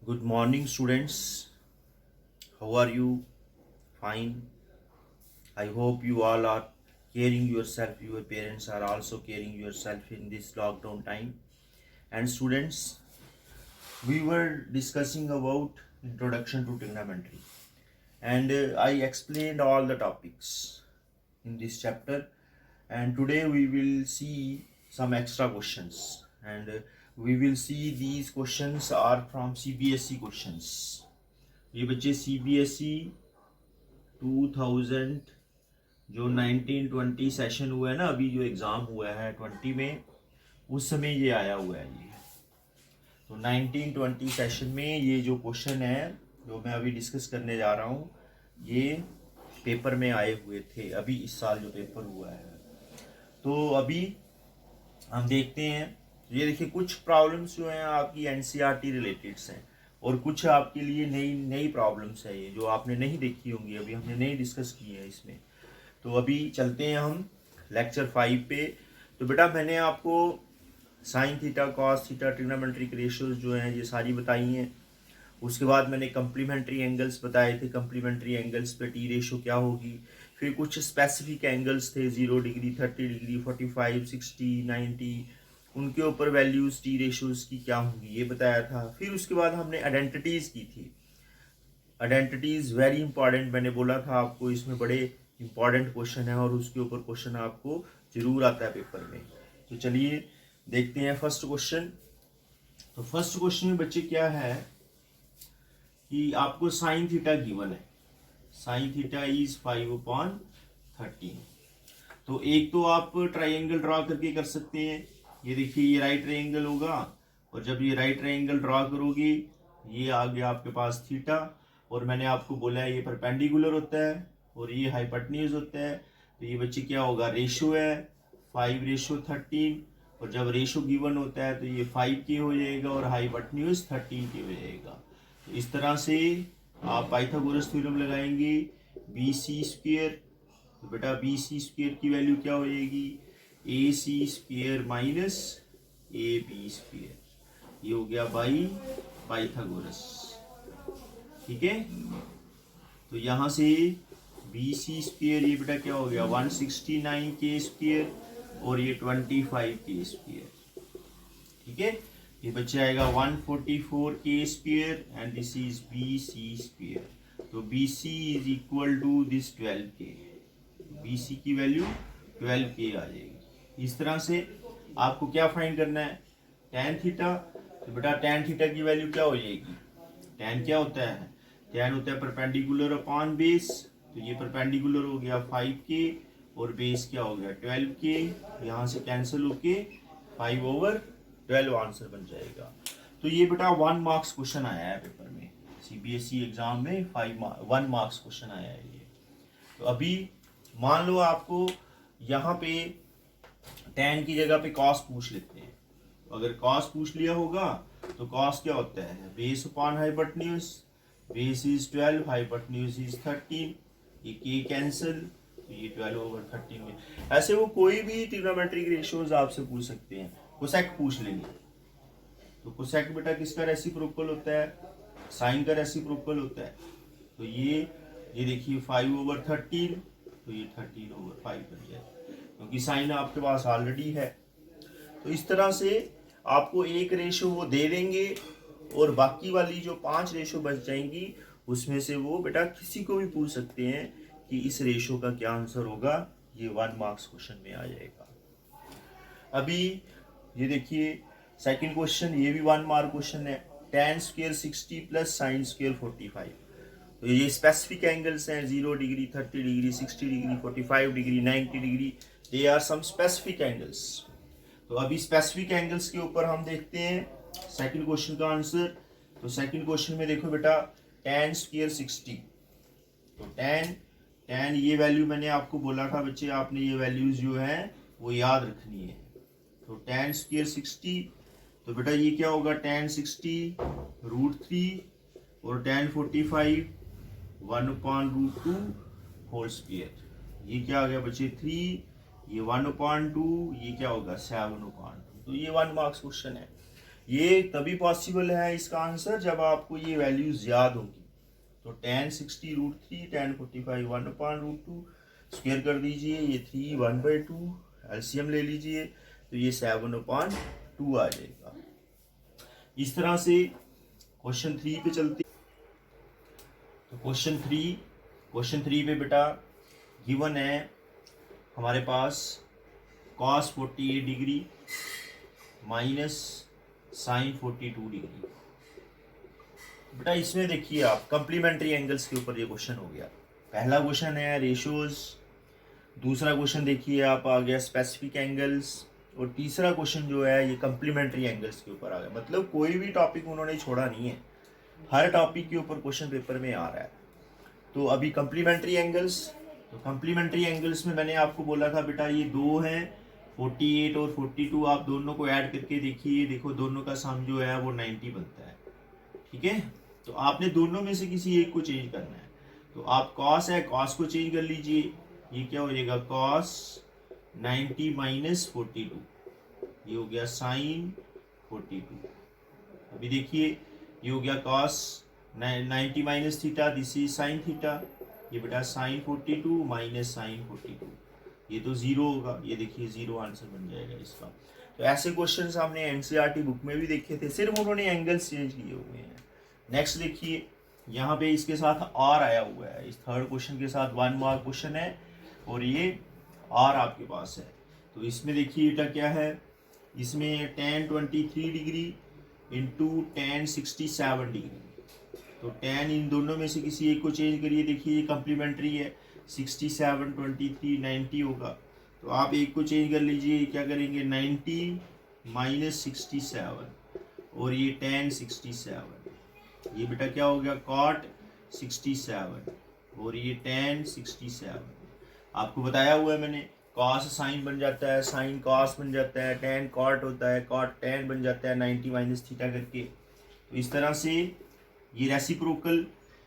Good morning, students. How are you? Fine. I hope you all are caring yourself. Your parents are also caring yourself in this lockdown time. And students, we were discussing about introduction to trigonometry, and I explained all the topics in this chapter. And today we will see some extra questions, and we will see these questions are from CBSE questions. ये बच्चे CBSE 2000 जो 1920 session हुआ है ना, अभी जो exam हुआ है 20 में, उस समय ये आया हुआ है। ये तो 1920 सेशन में ये जो क्वेश्चन है जो मैं अभी डिस्कस करने जा रहा हूँ, ये पेपर में आए हुए थे अभी इस साल जो पेपर हुआ है। तो अभी हम देखते हैं। ये देखिए, कुछ प्रॉब्लम्स जो हैं आपकी एनसीईआरटी रिलेटेड्स हैं, और कुछ आपके लिए नई नई प्रॉब्लम्स है, ये जो आपने नहीं देखी होंगी, अभी हमने नहीं डिस्कस की है इसमें। तो अभी चलते हैं हम लेक्चर 5 पे। तो बेटा मैंने आपको sign theta, cos theta, trigonometric ratios जो हैं ये सारी बताई हैं। उसके बाद मैंने कम्प्लीमेंट्री एंगल्स बताए थे, कम्प्लीमेंट्री एंगल्स पे टी रेशो क्या होगी। फिर कुछ स्पेसिफिक एंगल्स थे, 0 डिग्री, 30 डिग्री, 45, 60, 90, उनके ऊपर वैल्यूज टी रेशोज की क्या होंगी ये बताया था। फिर उसके बाद हमने आइडेंटिटीज की थी। आइडेंटिटीज वेरी इंपॉर्टेंट, मैंने बोला था आपको, इसमें बड़े इंपॉर्टेंट क्वेश्चन है और उसके ऊपर क्वेश्चन आपको जरूर आता है पेपर में। तो चलिए देखते हैं फर्स्ट क्वेश्चन। तो फर्स्ट क्वेश्चन में बच्चे क्या है कि आपको साइन थीटा गिवन है। Sine theta is 5/13। तो एक तो आप ट्राइंगल ड्रॉ करके कर सकते हैं। ये देखिए, ये राइट ट्राइंगल होगा, और जब ये राइट ट्राइंगल ड्रॉ करोगे, ये आ गया आपके पास थीटा, और मैंने आपको बोला है ये परपेंडिकुलर होता है और ये हाइपोटेन्यूज होता है। तो ये बच्चे क्या होगा, रेशो है 5/13, और जब रेशो गिवन होता है तो ये 5 के हो जाएगा और हाइपोटेन्यूज 13 के हो जाएगा। तो इस तरह से आप पाइथागोरस थ्योरम लगाएंगे, बी सी स्क्वेयर। तो बेटा बी सी स्क्वेयर की वैल्यू क्या हो जाएगी, A C square minus A B square. ये हो गया बाई पाइथागोरस। ठीक है, तो यहाँ से बी सी स्क्वेयर, ये बेटा क्या हो गया 169 के स्क्वेयर, और ये 25 के स्क्वेयर। ठीक है, ये बच्चे आएगा 144 के square, and this is B C square. तो B C is equal to this 12 के। बी सी की वैल्यू 12 के आ जाएगी। इस तरह से आपको क्या फाइंड करना है, tan थीटा। तो बेटा tan थीटा की वैल्यू क्या हो जाएगी, tan क्या होता है, tan होता है परपेंडिकुलर अपॉन बेस। तो ये परपेंडिकुलर हो गया 5 के, और बेस क्या हो गया 12 के। यहाँ से कैंसिल होके 5/12 आंसर बन जाएगा। तो ये बेटा 1 मार्क्स क्वेश्चन आया है पेपर में, सीबीएसई एग्जाम में 1 मार्क्स क्वेश्चन आया है ये। तो अभी मान लो आपको यहाँ पे tan की जगह पे cos पूछ लेते हैं। तो अगर cos पूछ लिया होगा तो cos क्या होता है, base upon hypotenuse. Base is 12, hypotenuse is 13, ये k कैंसिल, तो ये 12/13 में। ऐसे वो कोई भी ट्रिग्नोमेट्रिक रेशियोज आपसे पूछ सकते हैं। कोसेक पूछ लेंगे, तो कोसेक बेटा किसका रेसिप्रोकल होता है, साइन का रेसिप्रोकल होता है। तो ये देखिए 5/13, तो ये 13/5 बन जाए, क्योंकि साइन आपके पास ऑलरेडी है। तो इस तरह से आपको एक रेशो वो दे देंगे, और बाकी वाली जो 5 रेशो बच जाएंगी उसमें से वो बेटा किसी को भी पूछ सकते हैं कि इस रेशो का क्या आंसर होगा। ये 1 मार्क्स क्वेश्चन में आ जाएगा। अभी ये देखिए सेकंड क्वेश्चन, ये भी 1 मार्क क्वेश्चन है। tan square 60 plus sine square 45। तो ये स्पेसिफिक एंगल्स हैं, 0 degree, 30 degree, 60 degree, 45 degree, 90 degree. They are some specific angles. तो अभी स्पेसिफिक एंगल्स के ऊपर हम देखते हैं सेकंड क्वेश्चन का आंसर। तो सेकंड क्वेश्चन में देखो बेटा tan स्क्वायर 60। तो tan ये वैल्यू मैंने आपको बोला था बच्चे, आपने ये वैल्यूज जो है वो याद रखनी है। तो tan स्क्वायर 60, तो बेटा ये क्या होगा, tan 60 √3, और tan 45 1/√2 होल स्क्वायर। ये क्या आ गया बच्चे 3, ये 1/2, ये क्या होगा 7/2। तो ये 1 मार्क्स क्वेश्चन है। ये तभी पॉसिबल है इसका आंसर जब आपको ये वैल्यूज याद होगी। तो tan 60 √3, tan 45 1/√2, स्क्वायर कर दीजिए, ये 3 1/2, एलसीएम ले लीजिए तो ये 7/2 आ जाएगा। इस तरह से क्वेश्चन 3 पे चलते। तो क्वेश्चन थ्री पे बेटा गिवन है हमारे पास cos 48 degree minus sine 42 degree. बेटा इसमें देखिए आप कंप्लीमेंट्री एंगल्स के ऊपर ये क्वेश्चन हो गया। पहला क्वेश्चन है रेशियोज, दूसरा क्वेश्चन देखिए आप आ गया स्पेसिफिक एंगल्स, और तीसरा क्वेश्चन जो है ये कंप्लीमेंट्री एंगल्स के ऊपर आ गया। मतलब कोई भी टॉपिक उन्होंने छोड़ा नहीं है, हर टॉपिक के ऊपर क्वेश्चन पेपर में आ रहा है। तो अभी कंप्लीमेंट्री एंगल्स, तो कंप्लीमेंट्री एंगल्स में मैंने आपको बोला था बेटा ये दो हैं 48 और 42, आप दोनों को ऐड करके देखिए, देखो दोनों का सम जो है वो 90 बनता है। ठीक है, तो आपने दोनों में से किसी एक को चेंज करना है। तो आप कॉस है, कॉस को चेंज कर लीजिए, ये क्या हो जाएगा कॉस 90 माइनस 42, ये हो गया साइन 42। अभी देखिए ये हो गया cos 90 minus theta, this is sine theta, ये बेटा साइन 42 माइनस साइन 42, ये तो जीरो होगा, ये देखिए जीरो आंसर बन जाएगा इसका। तो ऐसे क्वेश्चन हमने एनसीईआरटी बुक में भी देखे थे, सिर्फ उन्होंने एंगल्स चेंज किए हुए हैं। नेक्स्ट देखिए यहाँ पे इसके साथ आर आया हुआ है, इस थर्ड क्वेश्चन के साथ 1 मार्क क्वेश्चन है और ये आर आपके पास है। तो इसमें देखिए बेटा क्या है, इसमें tan 23 degree into tan 67 degree. तो tan इन दोनों में से किसी एक को चेंज करिए, देखिए ये कम्प्लीमेंट्री है, 67 23 90 होगा। तो आप एक को चेंज कर लीजिए, क्या करेंगे 90 माइनस 67 और ये tan 67, ये बेटा क्या हो गया cot 67 और ये tan 67। आपको बताया हुआ है मैंने, cos साइन बन जाता है, साइन cos बन जाता है, tan cot होता है, cot tan बन जाता है 90 माइनस थीटा करके। तो इस तरह से ये रेसिप्रोकल,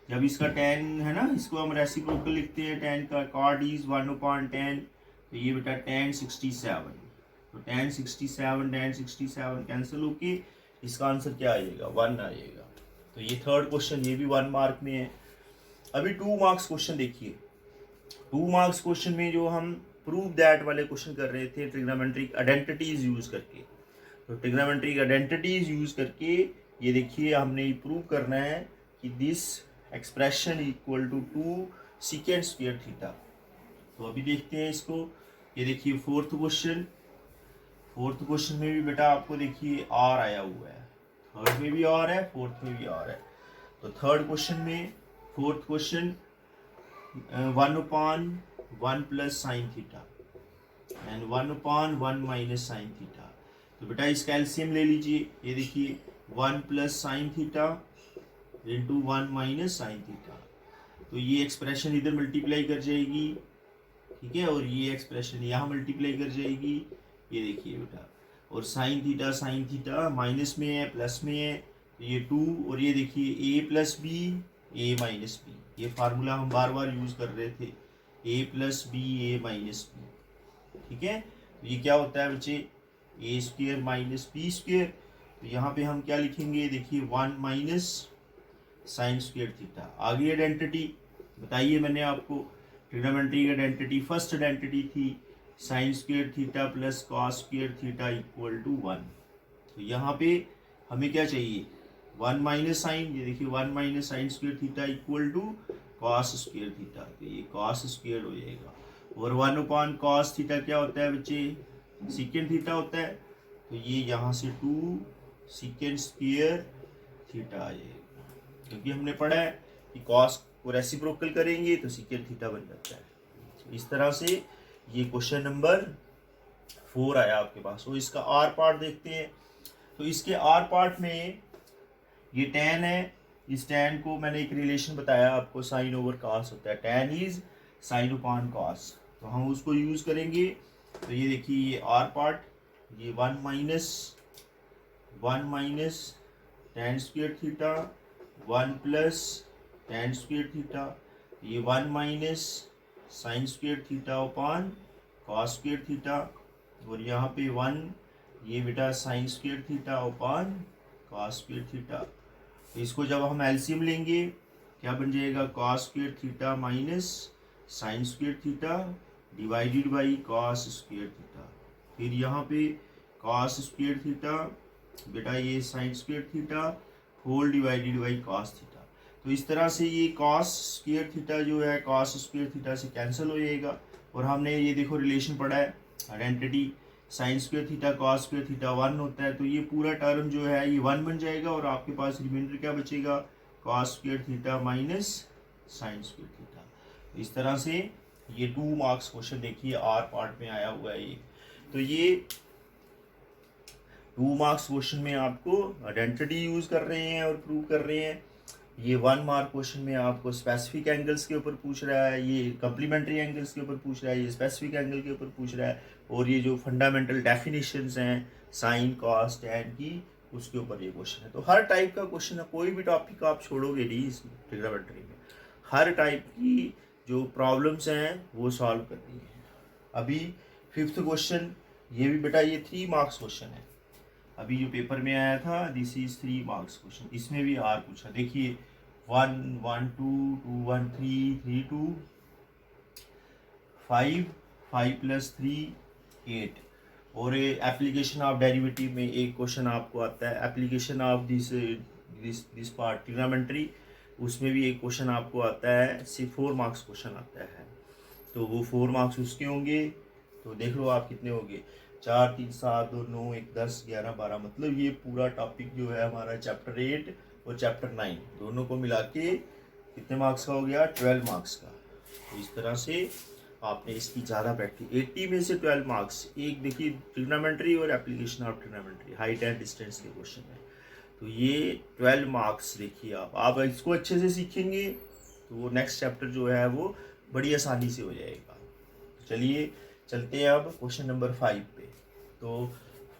जब इसका tan है ना, इसको हम रेसिप्रोकल लिखते हैं, tan का cot इज 1/tan, तो ये बेटा tan 67, तो tan 67 कैंसिल होके इसका आंसर क्या आ जाएगा 1 आ जाएगा। तो ये थर्ड क्वेश्चन, ये भी 1 मार्क में है। अभी 2 मार्क्स क्वेश्चन देखिए, 2 मार्क्स क्वेश्चन में जो हम प्रूव दैट वाले क्वेश्चन कर रहे थे ट्रिग्नोमेट्रिक आइडेंटिटीज यूज करके। तो ट्रिग्नोमेट्रिक आइडेंटिटीज यूज करके ये देखिए हमने प्रूव करना है कि this expression equal to 2 secant square theta. तो अभी देखते हैं इसको, ये देखिए फोर्थ क्वेश्चन में भी बेटा आपको देखिए आर आया हुआ है, थर्ड में भी आर है, फोर्थ में भी आर है। तो थर्ड क्वेश्चन में, fourth question 1/1 plus sine theta and 1/1 minus sine theta. तो बेटा इसका एलसीएम ले लीजिए, ये देखिए 1 plus sine theta into 1 minus sine theta. तो ये एक्सप्रेशन इधर मल्टीप्लाई कर जाएगी, ठीक है, और ये एक्सप्रेशन यहाँ मल्टीप्लाई कर जाएगी, ये देखिए बेटा, और साइन थीटा माइनस में है प्लस में है, तो ये 2, और ये देखिए a plus B A minus B, ये फार्मूला हम बार बार यूज कर रहे थे, a plus B A minus B. ठीक है, तो ये क्या होता है बच्चे a square minus B square. तो यहाँ पे हम क्या लिखेंगे, देखिए 1 माइनस साइन स्क्वायर थीटा। आगे आइडेंटिटी बताइए मैंने आपको, ट्रिग्नोमेट्रिक आइडेंटिटी फर्स्ट आइडेंटिटी थी sine square theta plus cos square theta equal to 1। तो यहाँ पे हमें क्या चाहिए 1 माइनस साइन, ये देखिए 1 minus sine square theta equal to cos square theta, तो ये कॉस स्क्वायर हो जाएगा। और 1/cos थीटा क्या होता है बच्चे, सीकेंड थीटा होता है, तो ये यहाँ से 2 सीकेंड स्क्वायर थीटा आ जाएगा, क्योंकि हमने पढ़ा है कि कॉस को रेसिप्रोकल करेंगे तो सीकेंड थीटा बन जाता है। तो इस तरह से ये क्वेश्चन नंबर 4 आया आपके पास। तो इसका आर पार्ट देखते हैं। तो इसके आर पार्ट में ये tan है, इस tan को मैंने एक रिलेशन बताया आपको, साइन ओवर कॉस होता है, tan is sine upon cos, तो हम उसको यूज करेंगे। तो ये देखिए ये आर पार्ट, ये 1 minus tan square theta 1 plus tan square theta, ये 1 minus sine square theta upon cos square theta, और यहाँ पे 1, ये बेटा sine square theta upon cos square theta. तो इसको जब हम एलसीएम लेंगे क्या बन जाएगा, cos square theta minus sine square theta divided by cos square theta. फिर यहाँ पे कॉस स्क्वायर थीटा बेटा ये sine square theta whole divided by cos theta. तो इस तरह से ये कॉस स्क्वायर थीटा जो है कॉस स्क्वायर थीटा से कैंसिल हो जाएगा। और हमने ये देखो रिलेशन पढ़ा है identity, sign square theta cos square theta 1 होता है, तो ये पूरा टर्म जो है ये 1 बन जाएगा और आपके पास रिमाइंडर क्या बचेगा, cos square theta minus sine square theta. तो इस तरह से ये 2 मार्क्स क्वेश्चन देखिए आर पार्ट में आया हुआ है ये। तो ये 2 मार्क्स क्वेश्चन में आपको आइडेंटिटी यूज कर रहे हैं और प्रूव कर रहे हैं। ये 1 मार्क क्वेश्चन में आपको स्पेसिफिक एंगल्स के ऊपर पूछ रहा है, ये कम्प्लीमेंट्री एंगल्स के ऊपर पूछ रहा है, ये स्पेसिफिक एंगल के ऊपर पूछ रहा है, और ये जो फंडामेंटल डेफिनेशंस हैं साइन कॉस टैन की उसके ऊपर ये क्वेश्चन है। तो हर टाइप का क्वेश्चन है, कोई भी टॉपिक आप छोड़ोगे नहीं इस ट्रिग्नोमेट्री में, हर टाइप की जो प्रॉब्लम्स हैं वो सॉल्व करनी है। अभी 5th क्वेश्चन, ये भी बेटा ये 3 मार्क्स क्वेश्चन है, अभी जो पेपर में आया था दिस इज 3 मार्क्स क्वेश्चन, इसमें भी आर पूछा। देखिए 1 1 2 2 1 3 3 2 5 5 प्लस 3 8। और एप्लीकेशन ऑफ डेरिवेटिव में एक क्वेश्चन आपको आता है, application of this part trigonometry, उसमें भी एक क्वेश्चन आपको आता है, सिर्फ 4 मार्क्स क्वेश्चन आता है। तो वो 4 मार्क्स उसके होंगे, तो देख लो आप कितने होंगे, 4 3 7 2 9 1 10 11 12, मतलब ये पूरा टॉपिक जो है हमारा चैप्टर 8 और चैप्टर 9 दोनों को मिला के कितने मार्क्स का हो गया, 12 मार्क्स का। तो इस तरह से आपने इसकी ज़्यादा प्रैक्टिस, 80 में से 12 मार्क्स, एक देखिए ट्रिग्नोमेट्री और application of trigonometry height and distance के क्वेश्चन है। तो ये 12 मार्क्स देखिए आप इसको अच्छे से सीखेंगे तो वो नेक्स्ट चैप्टर जो है वो बड़ी आसानी से हो जाएगा। चलिए चलते हैं अब क्वेश्चन नंबर 5 पे। तो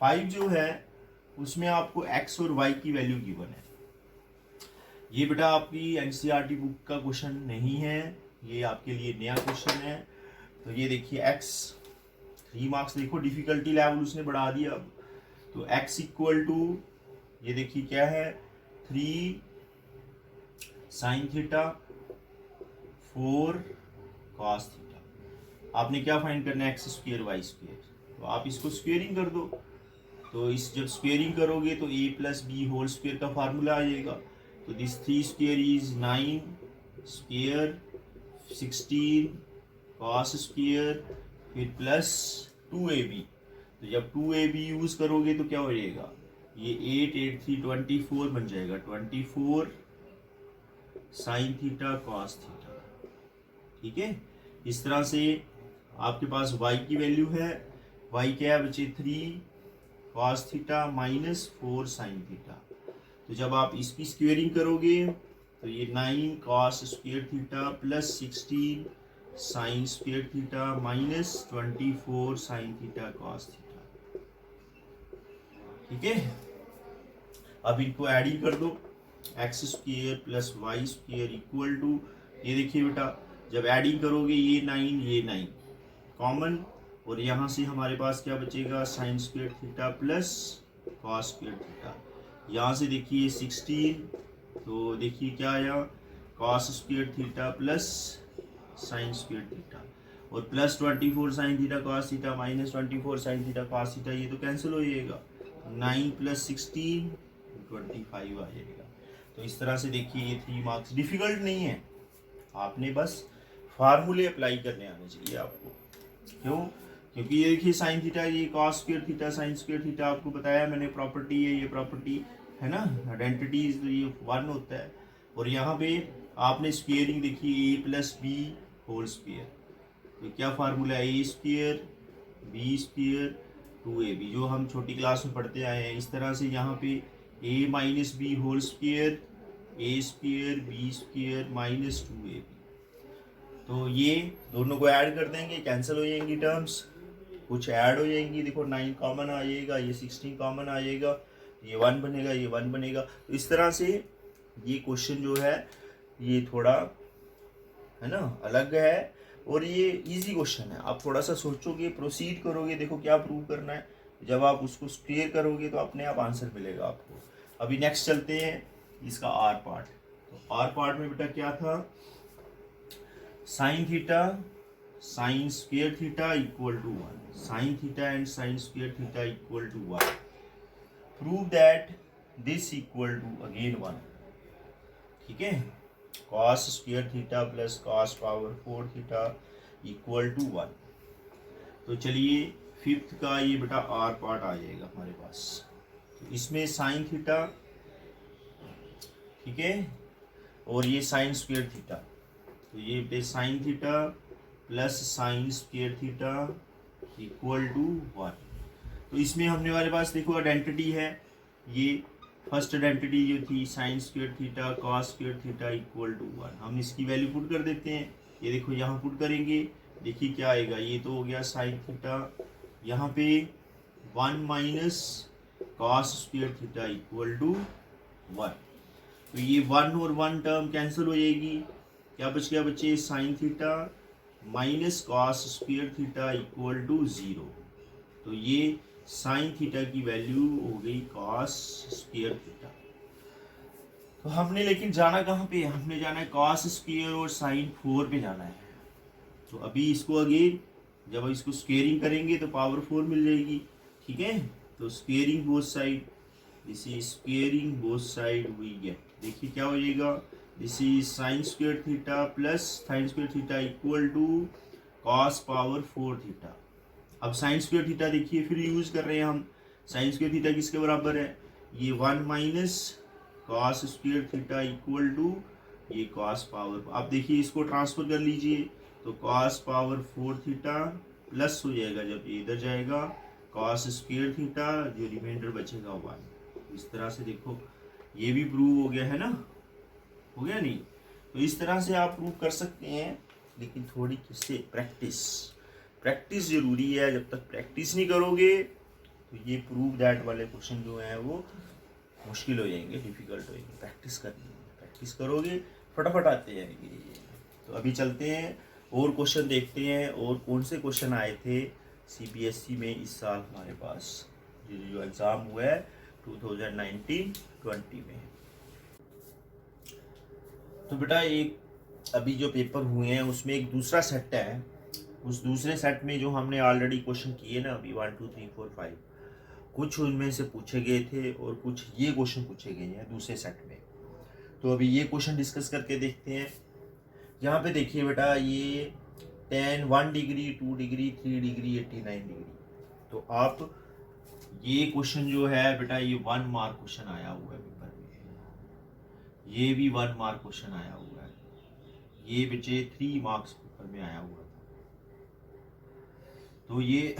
5 जो है उसमें आपको x और y की वैल्यू गिवन है। ये बेटा आपकी एनसीईआरटी बुक का क्वेश्चन नहीं है, ये आपके लिए नया क्वेश्चन है। तो ये देखिए x 3 मार्क्स, देखो डिफिकल्टी लेवल उसने बढ़ा दिया अब। तो x इक्वल टू ये देखिए क्या है, 3 साइन थीटा 4 कॉस थीटा। आपने क्या फाइंड करना है, एक्स स्क्वायर वाई स्क्वायर, तो आप इसको स्क्वेयरिंग कर दो। तो इस जब स्क्वेयरिंग करोगे तो a plus B whole square का फार्मूला आ जाएगा। तो this 3 square is 9 square 16 cos square फिर प्लस 2ab। तो जब 2ab यूज करोगे तो क्या हो जाएगा, ये 8 8 3 24 बन जाएगा, 24 साइन थीटा कॉस थीटा। ठीक है, इस तरह से आपके पास y की वैल्यू है, y क्या है बच्चे 3 cos theta minus 4 sine theta. तो जब आप इसकी स्क्वेयरिंग करोगे तो ये 9 cos square theta plus 16 sine square theta minus 24 sine theta cos theta. ठीक है, अब इनको ऐड ही कर दो, X square plus Y square equal to, ये देखिए बेटा जब एडिंग करोगे ये 9 ये 9 कॉमन, और यहाँ से हमारे पास क्या बचेगा, sine square theta plus cos square theta. यहाँ से देखिए 16, तो देखिए क्या आया, cos square theta plus sine square theta, और plus 24 sine theta cos theta minus 24 sine theta cos theta, ये तो कैंसिल हो जाएगा, 9 प्लस 16 25 आ जाएगा। तो इस तरह से देखिए ये 3 मार्क्स डिफिकल्ट नहीं है, आपने बस फार्मूले अप्लाई करने आने चाहिए आपको। क्यों, क्योंकि ये देखिए साइन थीटा ये cos square theta sine square theta आपको बताया मैंने, प्रॉपर्टी है ये, प्रॉपर्टी है ना, आइडेंटिटीज ये 1 होता है। और यहाँ पे आपने स्क्वेयरिंग देखी a plus B whole square, तो क्या फार्मूला है, ए स्क्वेयर बी स्क्वेयर 2ab, जो हम छोटी क्लास में पढ़ते आए हैं। इस तरह से यहाँ पे a minus B whole square A square B square minus 2ab। तो ये दोनों को ऐड कर देंगे, कैंसिल हो जाएंगी टर्म्स, कुछ ऐड हो जाएंगी, देखो 9 कॉमन आ जाएगा, ये 16 कॉमन आ जाएगा, ये 1 बनेगा ये 1 बनेगा। तो इस तरह से ये क्वेश्चन जो है ये थोड़ा है ना अलग है, और ये इजी क्वेश्चन है। आप थोड़ा सा सोचोगे प्रोसीड करोगे, देखो क्या प्रूव करना है, जब आप उसको स्क्वेयर करोगे तो अपने आप आंसर मिलेगा आपको। अभी नेक्स्ट चलते हैं इसका आर पार्ट। तो आर पार्ट में बेटा क्या था, sine theta sine square theta equal to 1, sine theta and sine square theta equal to 1, prove that this equal to again 1। ठीक है, cos square theta plus cos power 4 theta equal to 1। तो चलिए fifth का ये बेटा are part आ जाएगा हमारे पास। तो इसमें साइन थीटा, ठीक है, और ये साइन स्क्वेयर थीटा, तो ये पे sine theta plus sine square theta equal to 1। तो इसमें हमने हमारे पास देखो आइडेंटिटी है, ये फर्स्ट आइडेंटिटी जो थी sine square theta cos square theta equal to 1, हम इसकी वैल्यू पुट कर देते हैं। ये देखो यहाँ पुट करेंगे, देखिए क्या आएगा, ये तो हो गया साइन थीटा, यहाँ पे 1 minus cos square theta equal to 1। तो ये 1 और 1 टर्म कैंसिल हो जाएगी, क्या बच गया बच्चे, sine theta minus cos square theta equal to 0। तो ये साइन थीटा की वैल्यू हो गई कॉस स्क्वेयर थीटा। तो हमने लेकिन जाना कहाँ पे, हमने जाना है कॉस स्क्वेयर और साइन 4 पे जाना है। तो अभी इसको अगेन जब इसको स्क्वेयरिंग करेंगे तो पावर 4 मिल जाएगी। ठीक है, तो squaring both side, this is squaring both side we get, देखिए क्या हो जाएगा, this is sine square theta plus sine square theta equal to cos power 4 theta. अब साइन स्क्वेयर थीटा देखिए फिर यूज कर रहे हैं हम, साइन स्क्वेयर थीटा किसके बराबर है, ये 1 minus cos square theta equal to ये कॉस पावर, आप देखिए इसको ट्रांसफर कर लीजिए, तो कॉस पावर 4 थीटा प्लस हो जाएगा जब ये इधर जाएगा कॉस स्क्वेयर थीटा, जो रिमाइंडर बचेगा 1। इस तरह से देखो ये भी प्रूव हो गया है ना, हो गया नहीं। तो इस तरह से आप प्रूव कर सकते हैं, लेकिन थोड़ी किससे प्रैक्टिस जरूरी है। जब तक प्रैक्टिस नहीं करोगे तो ये प्रूव दैट वाले क्वेश्चन जो हैं वो मुश्किल हो जाएंगे, डिफिकल्ट हो जाएंगे। प्रैक्टिस करनी है, प्रैक्टिस करोगे फटाफट आते जाएंगे। तो अभी चलते हैं और क्वेश्चन देखते हैं, और कौन से क्वेश्चन आए थे सीबीएसई में इस साल हमारे पास, जो एग्ज़ाम हुआ है 2019-20 में। तो बेटा एक अभी जो पेपर हुए हैं उसमें एक दूसरा सेट है, उस दूसरे सेट में जो हमने ऑलरेडी क्वेश्चन किए ना अभी 1 2 3 4 5, कुछ उनमें से पूछे गए थे और कुछ ये क्वेश्चन पूछे गए हैं दूसरे सेट में। तो अभी ये क्वेश्चन डिस्कस करके देखते हैं। यहाँ पे देखिए बेटा ये tan 1 degree 2 degree 3 degree 89 degree. तो आप ये क्वेश्चन जो है बेटा ये 1 मार्क क्वेश्चन आया हुआ है पेपर में, ये भी 1 मार्क क्वेश्चन आया हुआ है, ये बच्चे 3 मार्क्स पेपर में आया हुआ था। तो ये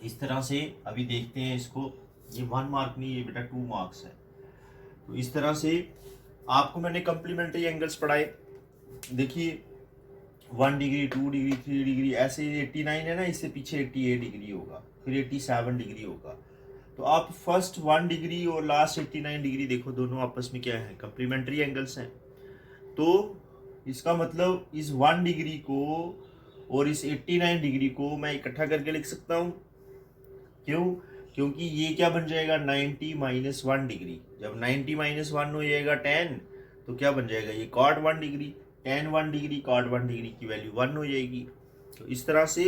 इस तरह से अभी देखते हैं इसको, ये 1 मार्क नहीं, ये बेटा 2 मार्क्स है। तो इस तरह से आपको मैंने कम्प्लीमेंट्री एंगल्स पढ़ाए, देखिए 1 डिग्री 2 डिग्री 3 डिग्री, ऐसे 89 है ना, इससे पीछे 88 डिग्री होगा, फिर 87 डिग्री होगा। तो आप फर्स्ट 1 डिग्री और लास्ट 89 डिग्री देखो, दोनों आपस में क्या है, कम्प्लीमेंट्री एंगल्स हैं। तो इसका मतलब इस 1 डिग्री को और इस 89 डिग्री को मैं इकट्ठा करके लिख सकता हूँ। क्यों? क्योंकि ये क्या बन जाएगा 90 माइनस 1 डिग्री, जब 90 माइनस 1 हो जाएगा 10, तो क्या बन जाएगा ये cot 1 degree, tan 1 degree cot 1 degree की वैल्यू 1 हो जाएगी। तो इस तरह से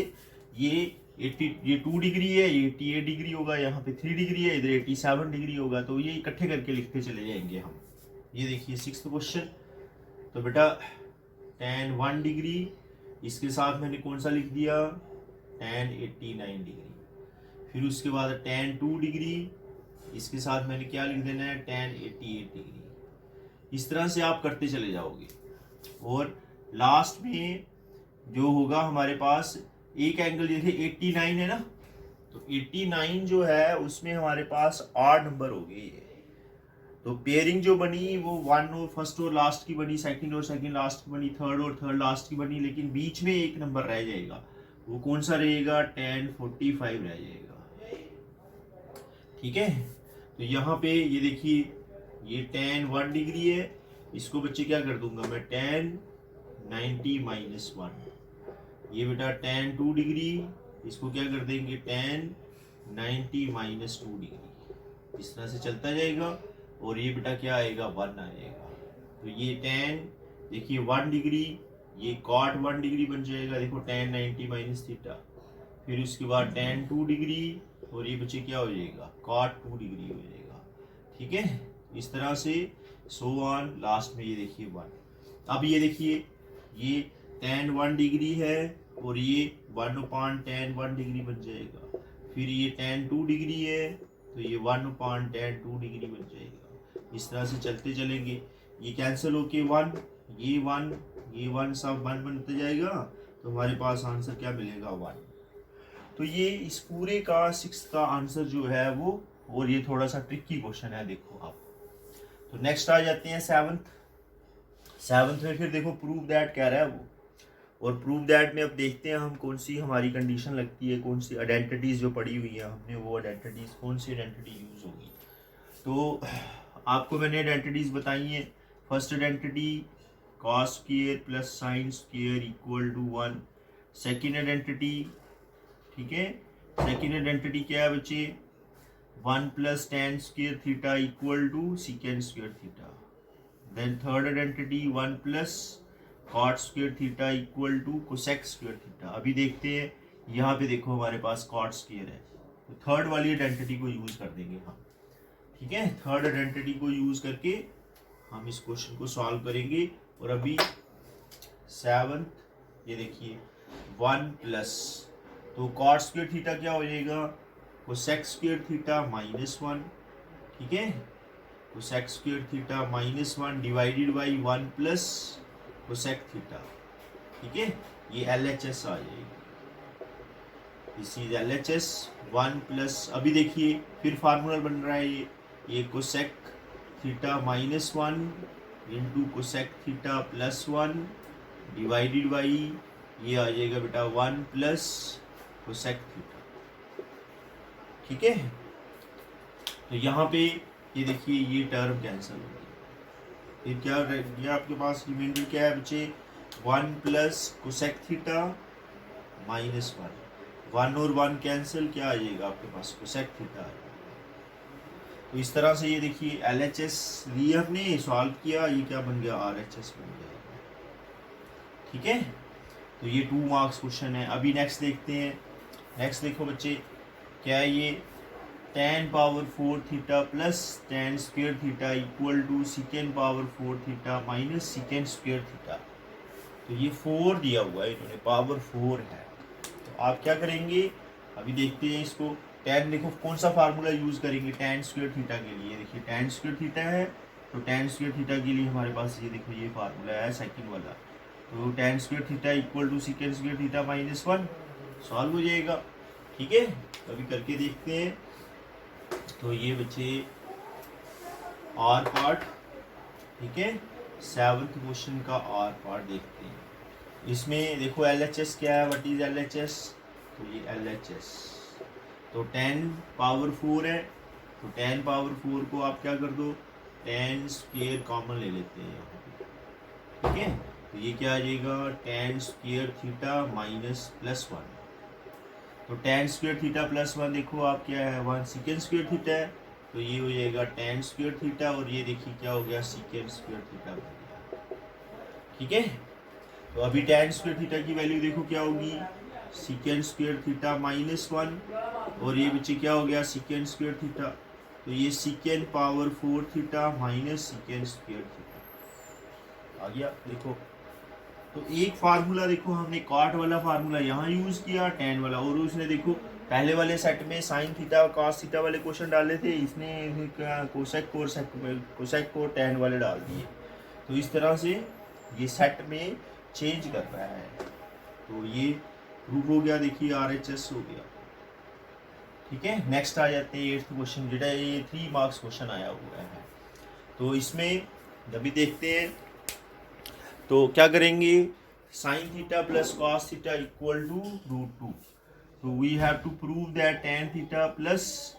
ये 2 डिग्री है, ये 88 डिग्री होगा, यहाँ पे 3 डिग्री है, इधर 87 डिग्री होगा। तो ये इकट्ठे करके लिखते चले जाएंगे हम। ये देखिए 6th क्वेश्चन, तो बेटा tan 1 डिग्री, इसके साथ मैंने कौन सा लिख दिया tan 89 डिग्री, फिर उसके बाद tan 2 डिग्री, इसके साथ मैंने क्या लिख देना है tan 88 डिग्री। इस तरह से आप करते चले जाओगे, और लास्ट में जो होगा हमारे पास एक एंगल जैसे 89 है ना, तो 89 जो है उसमें हमारे पास 8 नंबर हो गए। तो पेयरिंग जो बनी वो 1 और फर्स्ट और लास्ट की बनी, सेकंड और सेकंड लास्ट की बनी, थर्ड और थर्ड लास्ट की बनी, लेकिन बीच में एक नंबर रह जाएगा, वो कौन सा रहेगा tan 45 रह जाएगा। ठीक है, तो यहाँ पे ये देखिए ये tan 1 डिग्री है, इसको बच्चे क्या कर दूंगा मैं tan 90 माइनस 1, ये बेटा tan 2 डिग्री, इसको क्या कर देंगे tan 90 माइनस 2 डिग्री, इस तरह से चलता जाएगा और ये बेटा क्या आएगा 1 आएगा। तो ये tan देखिए 1 डिग्री, ये cot 1 डिग्री बन जाएगा, देखो tan 90 माइनस थीटा, फिर उसके बाद tan 2 डिग्री और ये बच्चे क्या हो जाएगा cot 2 डिग्री हो जाएगा। ठीक है, इस तरह से सो ऑन, लास्ट में ये देखिए 1। अब ये देखिए ये tan 1 डिग्री है और ये 1/tan 1 डिग्री बन जाएगा, फिर ये tan 2 डिग्री है तो ये 1/tan 2 डिग्री बन जाएगा। इस तरह से चलते चलेंगे, ये कैंसिल होके 1, ये 1, ये 1 सब 1 बनते जाएगा, तो हमारे पास आंसर क्या मिलेगा 1। तो ये इस पूरे का 6 का आंसर जो है वो, और ये थोड़ा सा ट्रिकी क्वेश्चन है देखो आप। तो नेक्स्ट आ जाते हैं 7th में, फिर देखो प्रूव दैट कह रहा है वो, और प्रूव दैट में अब देखते हैं हम कौन सी हमारी कंडीशन लगती है, कौन सी आइडेंटिटीज जो पड़ी हुई है हमने, वो आइडेंटिटीज कौन सी आइडेंटिटी यूज होगी। तो आपको मैंने आइडेंटिटीज बताई हैं। First identity cos square plus sine square equal to 1। Second identity, ठीक है, सेकेंड आइडेंटिटी क्या है बच्चे 1 plus tan square theta equal to secant square theta. Then third identity 1 plus cot square theta equal to cosec square theta. अभी देखते हैं, यहाँ पे देखो हमारे पास cot स्क्वायर है, तो थर्ड वाली आइडेंटिटी को यूज कर देंगे हम। ठीक है, थर्ड आइडेंटिटी को यूज करके हम इस क्वेश्चन को सॉल्व करेंगे। और अभी 7th ये देखिए 1 प्लस, तो cot स्क्वायर थीटा क्या हो जाएगा कोसेक स्क्वायर थीटा माइनस 1। ठीक है, cosec square theta minus 1 divided by 1 plus cosec theta. ठीक है, ये LHS आ जाएगी, दिस इज LHS 1 प्लस, अभी देखिए फिर फार्मूला बन रहा है ये cosec theta minus 1 into cosec theta plus 1 divided by ये आ जाएगा बेटा 1 प्लस कोसेक थीटा। ठीक है, तो यहाँ पे ये देखिए ये टर्म कैंसिल हो गई, फिर क्या रह गया आपके पास, रिमाइंडर क्या है बच्चे 1 प्लस कोसेक थीटा माइनस 1 और 1 कैंसिल, क्या आ जाएगा आपके पास कोसेक थीटा आ जाएगा। तो इस तरह से ये देखिए LHS लिए हमने सॉल्व किया, ये क्या बन गया RHS बन गया। ठीक है, तो ये 2 मार्क्स क्वेश्चन है। अभी नेक्स्ट देखते हैं। नेक्स्ट देखो बच्चे क्या है ये tan power 4 theta plus tan square theta equal to secant power 4 theta minus second square theta. तो ये 4 दिया हुआ है इन्होंने, पावर 4 है, तो आप क्या करेंगे अभी देखते हैं इसको। tan देखो कौन सा फार्मूला यूज करेंगे tan स्क्वायर थीटा के लिए, देखिए tan स्क्वायर थीटा है तो tan स्क्वायर थीटा के लिए हमारे पास ये देखो ये फार्मूला है सेकंड वाला, तो tan square theta equal to secant square theta minus 1 solve हो जाएगा। ठीक है, तो अभी करके देखते हैं। तो ये बच्चे आर पार्ट, ठीक है, 7th क्वेश्चन का आर पार्ट देखते हैं। इसमें देखो LHS क्या है, व्हाट इज LHS, तो ये LHS तो 10 पावर 4 है, तो 10 पावर 4 को आप क्या कर दो 10 स्क्वायर कॉमन ले लेते हैं यहाँ पे। ठीक है, तो ये क्या आ जाएगा tan square theta minus plus 1, तो tan स्क्वायर थीटा प्लस 1 देखो आप क्या है 1 सेकेंड स्क्वायर थीटा है, तो ये हो जाएगा tan स्क्वायर थीटा और ये देखिए क्या हो गया सेकेंड स्क्वायर थीटा बन गया। ठीक है, तो अभी tan स्क्वायर थीटा की वैल्यू देखो क्या होगी सेकेंड स्क्वायर थीटा माइनस 1 और ये बच्चे क्या हो गया सेकेंड स्क्वायर थीटा, तो ये second power 4 theta minus second square theta आ गया। देखो तो एक फार्मूला देखो हमने कॉट वाला फार्मूला यहाँ यूज किया tan वाला, और उसने देखो पहले वाले सेट में साइन थीटा और कॉस थीटा वाले क्वेश्चन डाले थे, इसने कोसेक को tan वाले डाल दिए। तो इस तरह से ये सेट में चेंज कर रहा है, तो ये प्रूव हो गया, देखिए RHS हो गया। ठीक है, नेक्स्ट आ जाते हैं 8th क्वेश्चन, जो ये 3 मार्क्स क्वेश्चन आया हुआ है। तो इसमें अभी देखते हैं, तो क्या करेंगे sine theta plus cos theta equal to √2, तो we have to prove that tan theta plus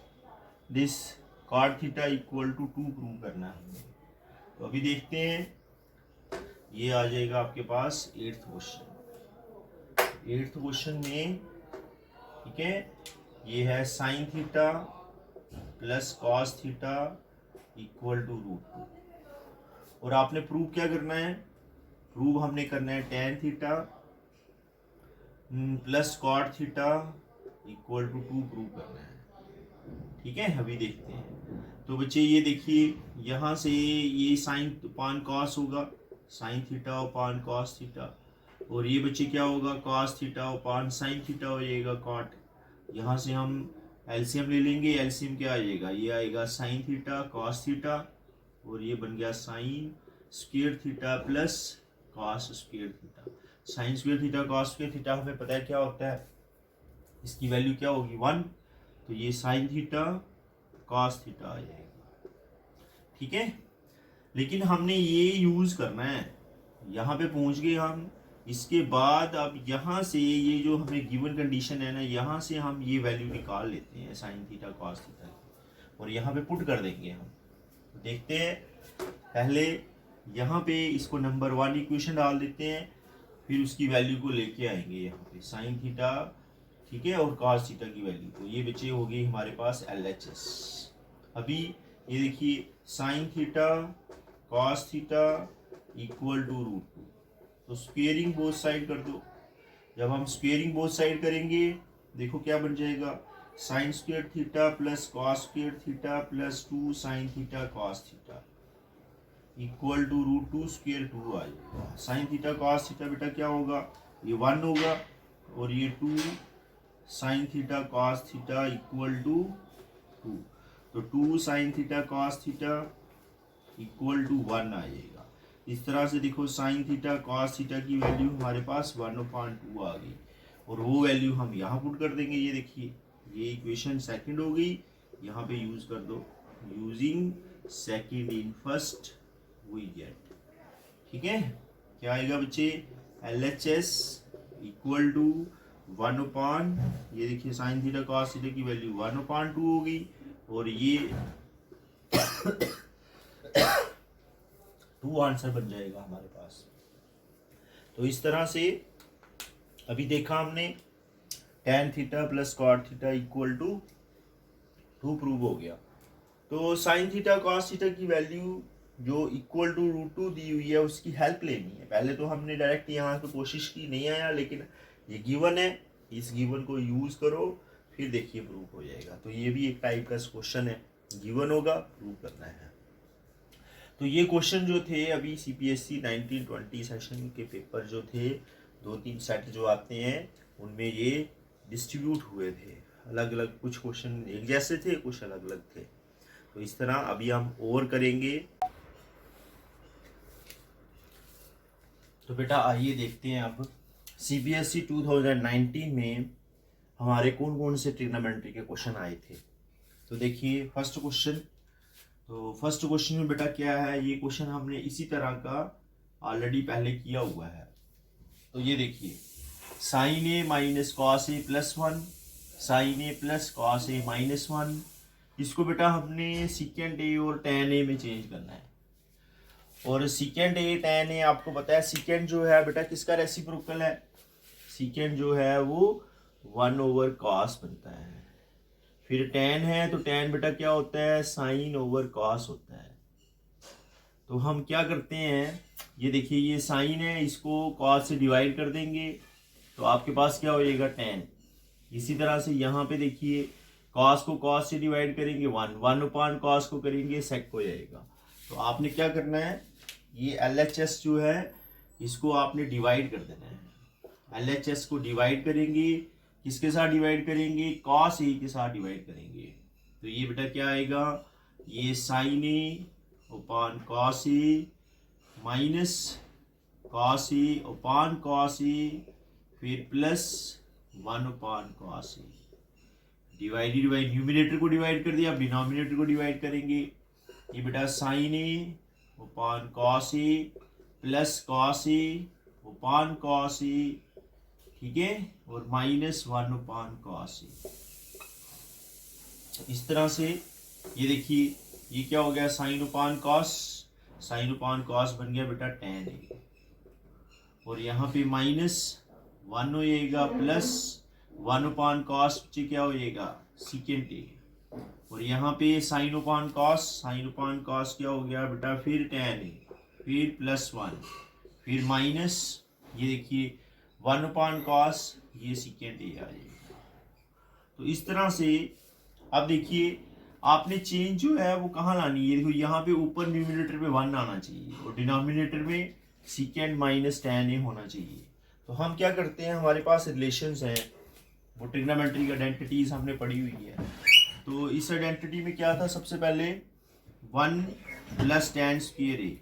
this cot theta equal to 2 prove करना है। तो अभी देखते हैं, ये आ जाएगा आपके पास 8th क्वेश्चन। 8th क्वेश्चन में ठीक है ये है sine theta plus cos theta equal to √2। और आपने प्रूव क्या करना है, प्रूव हमने करना है tan theta plus cot theta equal to 2 prove करना है। ठीक है, अभी देखते हैं। तो बच्चे ये देखिए, यहाँ से ये साइन अपान कॉस होगा, sine theta upon cos theta, और ये बच्चे क्या होगा, cos theta upon sine theta हो जाएगा कॉट। यहाँ से हम एलसीएम ले लेंगे, एलसीएम क्या आ जाएगा, ये आएगा साइन थीटा कॉस थीटा, और ये बन गया sign square theta plus cos square theta. Sign square theta cos square theta हमें पता है क्या होता है, इसकी वैल्यू क्या होगी 1, तो ये साइन थीटा कॉस थीटा आ जाएगा। ठीक है, लेकिन हमने ये यूज करना है, यहाँ पे पहुंच गए हम। इसके बाद अब यहाँ से ये जो हमें गिवन कंडीशन है ना, यहाँ से हम ये वैल्यू निकाल लेते हैं साइन थीटा कॉस थीटा की, और यहाँ पे पुट कर देंगे हम। तो देखते हैं, पहले यहाँ पे इसको नंबर 1 इक्वेशन डाल देते हैं, फिर उसकी वैल्यू को लेके आएंगे यहाँ पे साइन थीटा, ठीक है, और कॉस थीटा की वैल्यू। तो ये बच्चे हो गई हमारे पास LHS। अभी ये देखिए, sine theta cos theta equal to √2, तो स्क्वेयरिंग बोथ साइड कर दो। जब हम स्क्वेयरिंग बोथ साइड करेंगे, देखो क्या बन जाएगा, sine square theta plus cos square theta plus 2 sine theta cos theta equal to √2 square 2 आ जाएगा। साइन थीटा कॉस थीटा बेटा क्या होगा, ये 1 होगा, और ये 2 sine theta cos theta equal to 2, तो 2 sine theta cos theta equal to 1 आ जाएगा। इस तरह से देखो, साइन थीटा कॉस थीटा की वैल्यू हमारे पास 1/2 आ गई, और वो वैल्यू हम यहाँ पुट कर देंगे। ये देखिए, ये इक्वेशन सेकंड हो गई, यहाँ पे यूज कर दो, using second in first we get. ठीक है, क्या आएगा बच्चे, LHS इक्वल टू 1/, ये देखिए साइन थीटा कॉस थीटा की वैल्यू 1/2 हो गई, और ये 2 आंसर बन जाएगा हमारे पास। तो इस तरह से अभी देखा हमने, tan theta plus cot theta equal to 2 prove हो गया। तो साइन थीटा कॉस थीटा की वैल्यू जो इक्वल टू √2 दी हुई है, उसकी हेल्प लेनी है। पहले तो हमने डायरेक्ट यहाँ पे कोशिश की, नहीं आया, लेकिन ये गिवन है, इस गिवन को यूज करो, फिर देखिए प्रूव हो जाएगा। तो ये भी एक टाइप का क्वेश्चन है, गिवन होगा, प्रूव करना है। तो ये क्वेश्चन जो थे अभी CPSC 1920 सेशन के पेपर जो थे, 2-3 सेट जो आते हैं, उनमें ये डिस्ट्रीब्यूट हुए थे, अलग अलग, कुछ क्वेश्चन एक जैसे थे, कुछ अलग अलग थे। तो इस तरह अभी हम और करेंगे। तो बेटा आइए देखते हैं अब CPSC 2019 में हमारे कौन कौन से ट्रिग्नोमेट्री के क्वेश्चन आए थे। तो देखिए फर्स्ट क्वेश्चन, तो फर्स्ट क्वेश्चन में बेटा क्या है, ये क्वेश्चन हमने इसी तरह का ऑलरेडी पहले किया हुआ है। तो ये देखिए, sign A minus cos A plus 1, sign A plus cos A minus 1, इसको बेटा हमने सीकेंड ए और tan ए में चेंज करना है। और सीकेंड ए tan ए आपको पता है, सीकेंड जो है बेटा किसका रेसिप्रोकल है, सीकेंड जो है वो 1/cos बनता है। फिर tan है, तो tan बेटा क्या होता है, sin/cos होता है। तो हम क्या करते हैं, ये देखिए, ये साइन है, इसको cos से डिवाइड कर देंगे, तो आपके पास क्या हो जाएगा, tan। इसी तरह से यहाँ पे देखिए, cos को cos से डिवाइड करेंगे 1/cos को करेंगे sec हो जाएगा। तो आपने क्या करना है, ये LHS जो है इसको आपने डिवाइड कर देना है। LHS को डिवाइड करेंगे, किसके साथ डिवाइड करेंगे, cos ए के साथ डिवाइड करेंगे। तो ये बेटा क्या आएगा, ये sin ए अपान cos ए माइनस cos ए अपान cos ए, फिर plus 1/cos A. Divided by numerator को डिवाइड कर दिया, डिनोमिनेटर को डिवाइड करेंगे। ये बेटा sin ए अपान cos ए प्लस cos ए अपान cos ए, ठीक है, और माइनस 1/cos ए। इस तरह से ये देखिए, ये क्या हो गया, साइन अपान cos बन गया बेटा tan ए, और यहाँ पे माइनस 1 हो जाएगा प्लस 1 upon cos बच्चे क्या हो जाएगा सीकेंट ए, और यहाँ पे साइन upon cos क्या हो गया बेटा फिर tan ए, फिर +1, फिर माइनस ये देखिए 1 upon cos ये सीकेंट ए आ जाएगा। तो इस तरह से अब देखिए आपने चेंज जो है वो कहाँ लानी है, देखो यहाँ पे ऊपर न्यूमिनेटर पे 1 आना चाहिए और डिनोमिनेटर में सीकेंट माइनस tan ए होना चाहिए। तो हम क्या करते हैं, हमारे पास रिलेशंस हैं, वो ट्रिग्नोमेट्रिक आइडेंटिटीज हमने पढ़ी हुई है। तो इस आइडेंटिटी में क्या था, सबसे पहले 1 + tan स्क्वायर ए,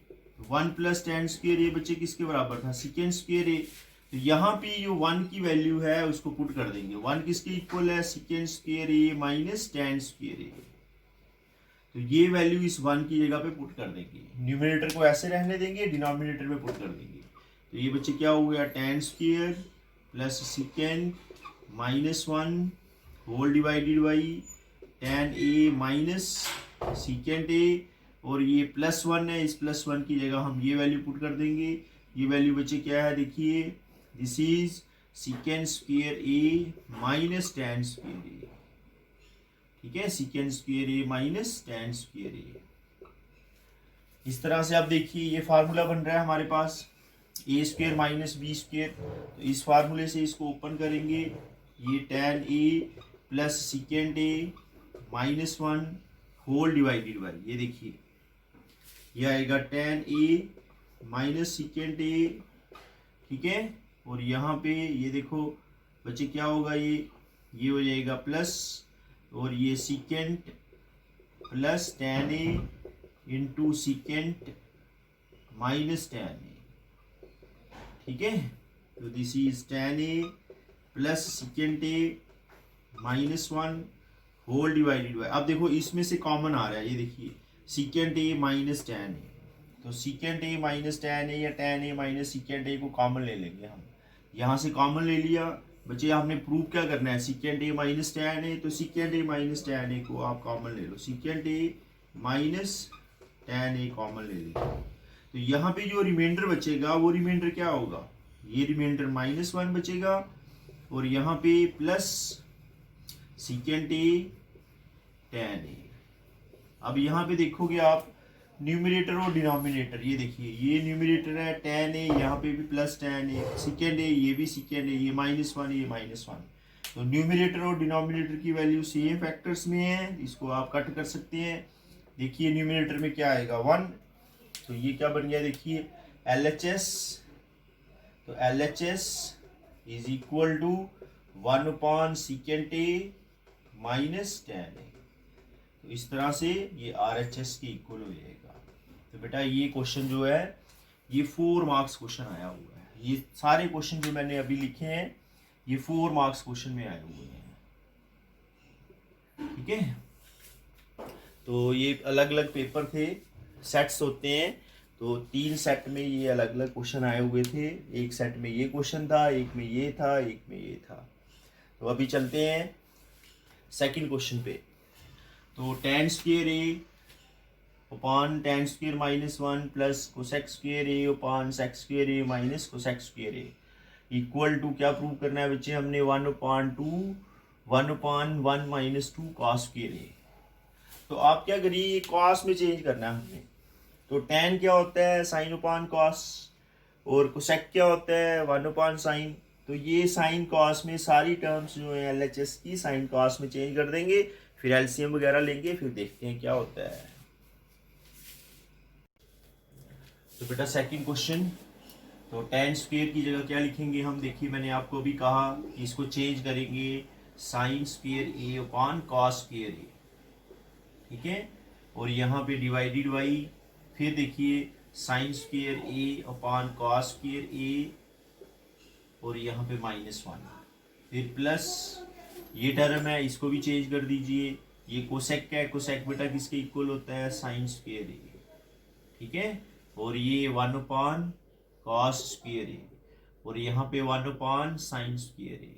1 + tan स्क्वायर ए बच्चे किसके बराबर था सीकेंट स्क्वायर ए। तो यहाँ पे जो 1 की वैल्यू है उसको पुट कर देंगे, 1 किसके इक्वल है secant square A minus tan square A. तो ये वैल्यू इस 1 की जगह पे पुट कर देंगे, न्यूमिनेटर को ऐसे रहने देंगे, डिनोमिनेटर में पुट कर देंगे। तो ये बच्चे क्या हो गया tan square plus secant -1 whole divided by tan a minus secant a, और ये +1 है, इस +1 की जगह हम ये वैल्यू पुट कर देंगे। ये वैल्यू बच्चे क्या है देखिए, this is secant square A minus tan square A, ठीक है, secant square A minus tan square A. इस तरह से आप देखिए ये फार्मूला बन रहा है हमारे पास a square minus b square. तो इस फार्मूले से इसको ओपन करेंगे, ये tan a plus secant a -1 whole divided by, ये देखिए ये आएगा tan a minus secant a, ठीक है, और यहाँ पे ये देखो बच्चे क्या होगा, ये हो जाएगा प्लस, और ये secant plus tan a into secant minus tan a, ठीक है। तो this is tan a plus secant a -1 whole divided by, अब देखो इसमें से कॉमन आ रहा है, ये देखिए secant a minus tan a, तो secant a minus tan a या tan a minus secant a को कॉमन ले लेंगे हम, यहाँ से कॉमन ले लिया बच्चे। आपने प्रूव क्या करना है, secant a minus tan a, तो secant a minus tan a को आप कॉमन ले लो, secant a minus tan a common ले लो। तो यहाँ पे जो रिमाइंडर बचेगा वो रिमाइंडर क्या होगा, ये रिमाइंडर -1 बचेगा, और यहाँ पे plus secant a tan a। अब यहाँ पे देखोगे आप न्यूमिनेटर और डिनोमिनेटर, ये देखिए ये न्यूमिनेटर है tan a, यहाँ पे भी plus tan a, secant a ये भी सीकेंट a, ये -1 ये -1। तो न्यूमिनेटर और डिनोमिनेटर की वैल्यू सेम फैक्टर्स में है, इसको आप कट कर सकते हैं। देखिए न्यूमिनेटर में क्या आएगा 1, तो ये क्या बन गया देखिए LHS, तो LHS is equal to 1 upon secant a minus tan a। तो इस तरह से ये RHS के इक्वल हो जाएगा। तो बेटा ये क्वेश्चन जो है ये 4 मार्क्स क्वेश्चन आया हुआ है, ये सारे क्वेश्चन जो मैंने अभी लिखे हैं ये 4 मार्क्स क्वेश्चन में आए हुए हैं, ठीक है। तो ये अलग अलग पेपर थे, सेट्स होते हैं, तो 3 सेट में ये अलग अलग क्वेश्चन आए हुए थे, एक सेट में ये क्वेश्चन था, एक में ये था, एक में ये था। तो अभी चलते हैं सेकंड क्वेश्चन पे। तो tan square a upon tan square -1 plus cosec square a upon sec square a minus cosec square a equal to क्या प्रूव करना है बच्चे, हमने 1 upon 1 minus 2 cos square a। तो आप क्या करिए, ये cos में चेंज करना है हमने। तो tan क्या होता है sin upon cos, और cosec क्या होता है 1 upon sin। तो ये sin cos में सारी टर्म्स जो है LHS की sin cos में चेंज कर देंगे, फिर एलसीएम वगैरह लेंगे, फिर देखते हैं क्या होता है। तो बेटा सेकंड क्वेश्चन, तो tan स्क्वायर की जगह क्या लिखेंगे हम, देखिए मैंने आपको अभी कहा कि इसको चेंज करेंगे sin square a upon cos square a, ठीक है, और यहाँ पे डिवाइडेड बाई, फिर देखिए sin square a upon cos square a, और यहाँ पे -1, फिर प्लस ये टर्म है इसको भी चेंज कर दीजिए, ये कोसेक है, कोसेक बेटा किसके इक्वल होता है sin स्क्वायर a, ठीक है, और ये 1 upon cos स्क्वायर a, और यहाँ पे 1 upon sin स्क्वायर a,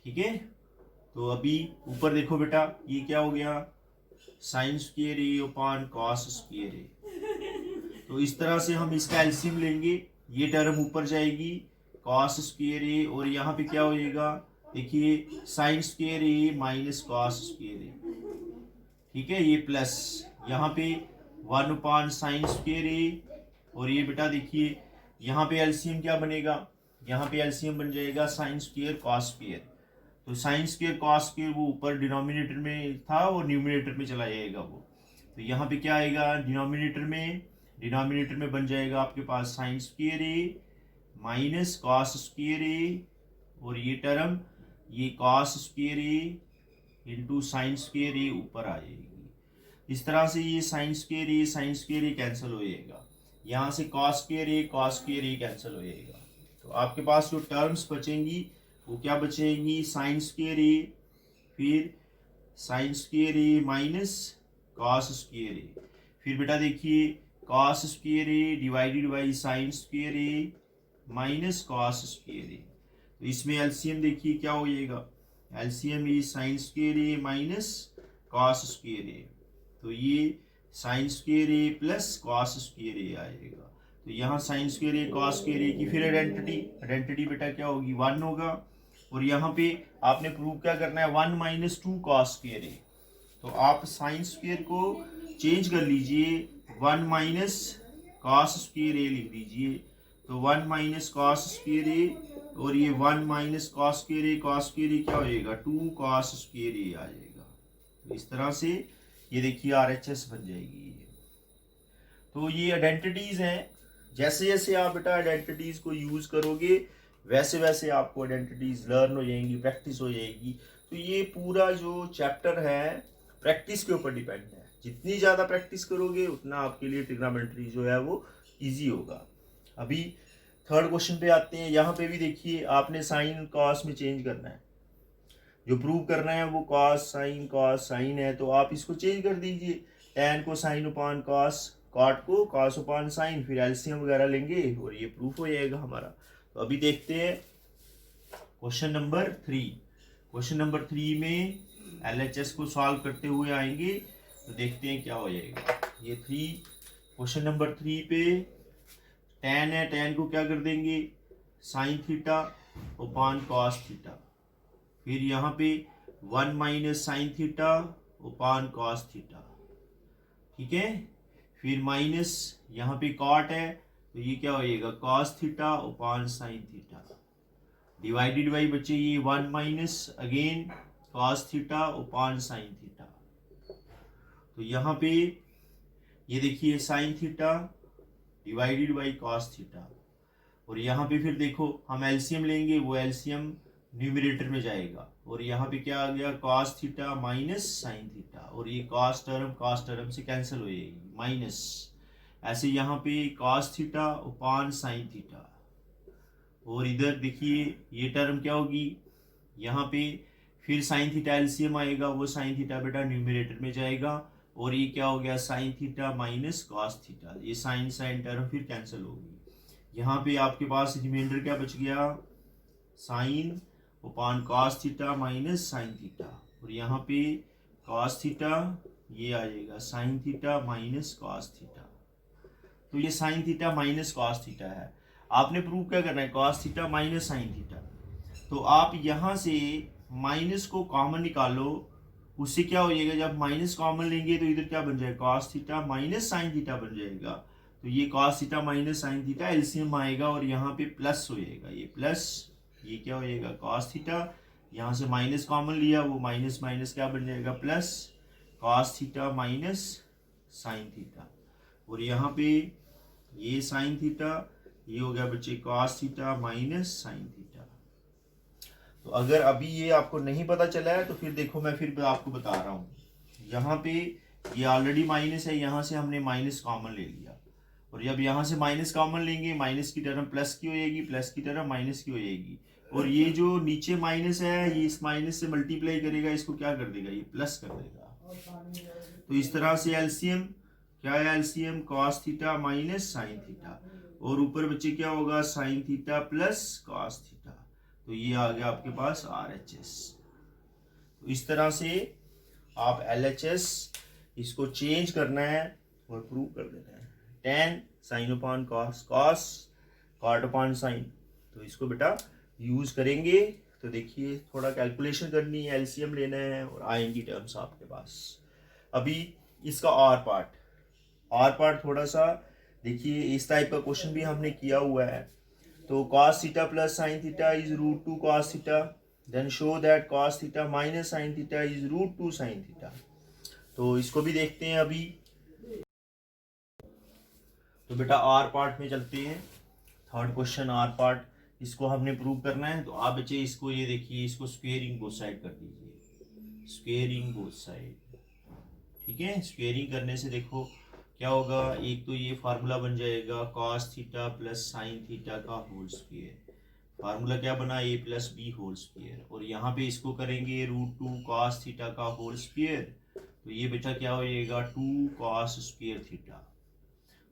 ठीक है। तो अभी ऊपर देखो बेटा ये क्या हो गया sin square a upon cos square a। तो इस तरह से हम इसका एलसीएम लेंगे, ये टर्म ऊपर जाएगी cos स्क्वायर a, और यहाँ पे क्या हो जाएगा देखिए sign square A minus cos square A, ठीक है, ये प्लस यहाँ पे 1/sin स्क्वायर ए, और ये बेटा देखिए यहाँ पे एलसीएम क्या बनेगा, यहाँ पे एलसीएम बन जाएगा साइन स्क्वायर कॉस स्क्वायर। तो साइन स्क्वायर कॉस स्क्वायर वो ऊपर डिनोमिनेटर में था, और न्यूमिनेटर में चला जाएगा वो। तो यहाँ पे क्या आएगा डिनोमिनेटर में बन जाएगा आपके पास sign square A minus cos square ए, और ये टर्म ये कॉस स्क्वायर ए इंटू साइन स्क्वायर ए ऊपर आ जाएगी। इस तरह से ये साइन स्क्वायर ए कैंसिल हो जाएगा, यहाँ से कॉस स्क्वायर ए कैंसिल हो जाएगा। तो आपके पास जो टर्म्स बचेंगी वो क्या बचेंगी, साइन स्क्वायर ए, फिर sine square A minus cos square A, फिर बेटा देखिए cos square A divided by sine square A minus cos square A. तो इसमें एलसीएम देखिए क्या हो जाएगा, LCM is sine square A minus cos square A, तो ये sine square A plus cos square A आएगा। तो यहाँ sine square A cos square A की फिर आइडेंटिटी बेटा क्या होगी, 1 होगा, और यहाँ पे आपने प्रूव क्या करना है, 1 माइनस 2 कॉस स्क्वायर ए। तो आप साइन स्क्वायर को चेंज कर लीजिए, 1 माइनस कॉस स्क्वायर ए लिख दीजिए, तो 1 माइनस कॉस स्क्वायर ए, और ये 1 माइनस कॉस स्क्वायर ए क्या हो जाएगा, 2 कॉस स्क्वायर ए आ जाएगा। तो इस तरह से ये देखिए RHS बन जाएगी। तो ये आइडेंटिटीज हैं, जैसे जैसे आप बेटा आइडेंटिटीज को यूज करोगे वैसे वैसे आपको आइडेंटिटीज लर्न हो जाएंगी, प्रैक्टिस हो जाएगी। तो ये पूरा जो चैप्टर है प्रैक्टिस के ऊपर डिपेंड है, जितनी ज़्यादा प्रैक्टिस करोगे उतना आपके लिए ट्रिग्नोमेट्री जो है वो ईजी होगा। अभी थर्ड क्वेश्चन पे आते हैं। यहाँ पे भी देखिए आपने साइन कॉस में चेंज करना है, जो प्रूव करना है वो कॉस साइन है, तो आप इसको चेंज कर दीजिए, टैन को साइन अपॉन कॉस, कॉट को कॉस अपॉन साइन, फिर एलसीएम वगैरह लेंगे और ये प्रूफ हो जाएगा हमारा। तो अभी देखते हैं क्वेश्चन नंबर 3। क्वेश्चन नंबर 3 में LHS को सॉल्व करते हुए आएंगे, तो देखते हैं क्या हो जाएगा। ये क्वेश्चन नंबर 3 पे टैन है, टैन को क्या कर देंगे, sign theta upon cos theta, फिर यहाँ पे 1 minus sine theta upon cos theta, ठीक है, फिर माइनस यहाँ पे कॉट है, तो ये क्या हो जाएगा, cos theta upon sine theta, divided by बच्चे ये 1 minus again cos theta upon sine theta. तो यहाँ पे ये देखिए sine theta divided by cos theta, और यहाँ पे फिर देखो हम एलसीएम लेंगे, वो एलसीएम न्यूमरेटर में जाएगा, और यहाँ पे क्या आ गया, cos theta minus sine theta, और ये कॉस टर्म से कैंसिल हो जाएगी, माइनस ऐसे यहाँ पे cos theta upon sine theta, और इधर देखिए ये टर्म क्या होगी, यहाँ पे फिर साइन थीटा एलसीएम आएगा, वो साइन थीटा बेटा न्यूमरेटर में जाएगा, और ये क्या हो गया, sign theta minus cos theta, ये साइन टर्म फिर कैंसिल होगी। यहाँ पे आपके पास रिमाइंडर क्या बच गया, sign upon cos theta minus sine theta, और यहाँ पे कॉस थीटा ये आ जाएगा sine theta minus cos theta. तो ये sine theta minus cos theta है, आपने प्रूव क्या करना है, cos theta minus sine theta. तो आप यहाँ से माइनस को कॉमन निकालो, उससे क्या हो जाएगा, जब माइनस कॉमन लेंगे तो इधर क्या बन जाएगा, cos theta minus sine theta बन जाएगा। तो ये cos theta minus sine theta LCM आएगा, और यहाँ पे प्लस हो जाएगा, ये प्लस, ये क्या हो जाएगा कॉस थीटा, यहाँ से माइनस कॉमन लिया, वो माइनस माइनस क्या बन जाएगा plus, cos theta minus sine theta, और यहाँ पे ये साइन थीटा, ये हो गया बच्चे cos theta minus sine theta. तो अगर अभी ये आपको नहीं पता चला है तो फिर देखो मैं फिर आपको बता रहा हूँ, यहाँ पे ये ऑलरेडी माइनस है, यहाँ से हमने माइनस कॉमन ले लिया, और जब यहाँ से माइनस कॉमन लेंगे माइनस की टर्म प्लस की हो जाएगी, प्लस की टर्म माइनस की हो जाएगी, और ये जो नीचे माइनस है ये इस माइनस से मल्टीप्लाई करेगा, इसको क्या कर देगा, ये प्लस कर देगा। तो इस तरह से एलसीएम क्या है, LCM cos theta minus sine theta, और ऊपर बच्चे क्या होगा, sign theta plus cos theta. तो ये आ गया आपके पास RHS। तो इस तरह से आप LHS इसको चेंज करना है और प्रूव कर देना है। tan sine upon cos, cos cot upon sine, तो इसको बेटा यूज करेंगे तो देखिए थोड़ा कैलकुलेशन करनी है, एलसीएम लेना है और आएंगी टर्म्स आपके पास। अभी इसका आर पार्ट थोड़ा सा देखिए, इस टाइप का क्वेश्चन भी हमने किया हुआ है। तो cos theta plus sine theta is root two cos theta, then show that cos theta minus sine theta is root two sine theta. तो इसको भी देखते हैं अभी। तो बेटा आर पार्ट में चलते हैं। थर्ड क्वेश्चन आर पार्ट, इसको हमने प्रूव करना है। तो आप बच्चे इसको ये देखिए, इसको स्क्वेयरिंग बोथ साइड कर दीजिए, स्क्वेयरिंग बोथ साइड। ठीक है, स्क्वेयरिंग करने से देखो क्या होगा, एक तो ये फार्मूला बन जाएगा cos theta plus sine theta का होल स्क्वेयर। फार्मूला क्या बना, a plus B whole square, और यहाँ पे इसको करेंगे रूट टू cos थीटा का होल स्क्वेयर। तो ये बेटा क्या हो जाएगा 2 cos स्क्वेयर थीटा,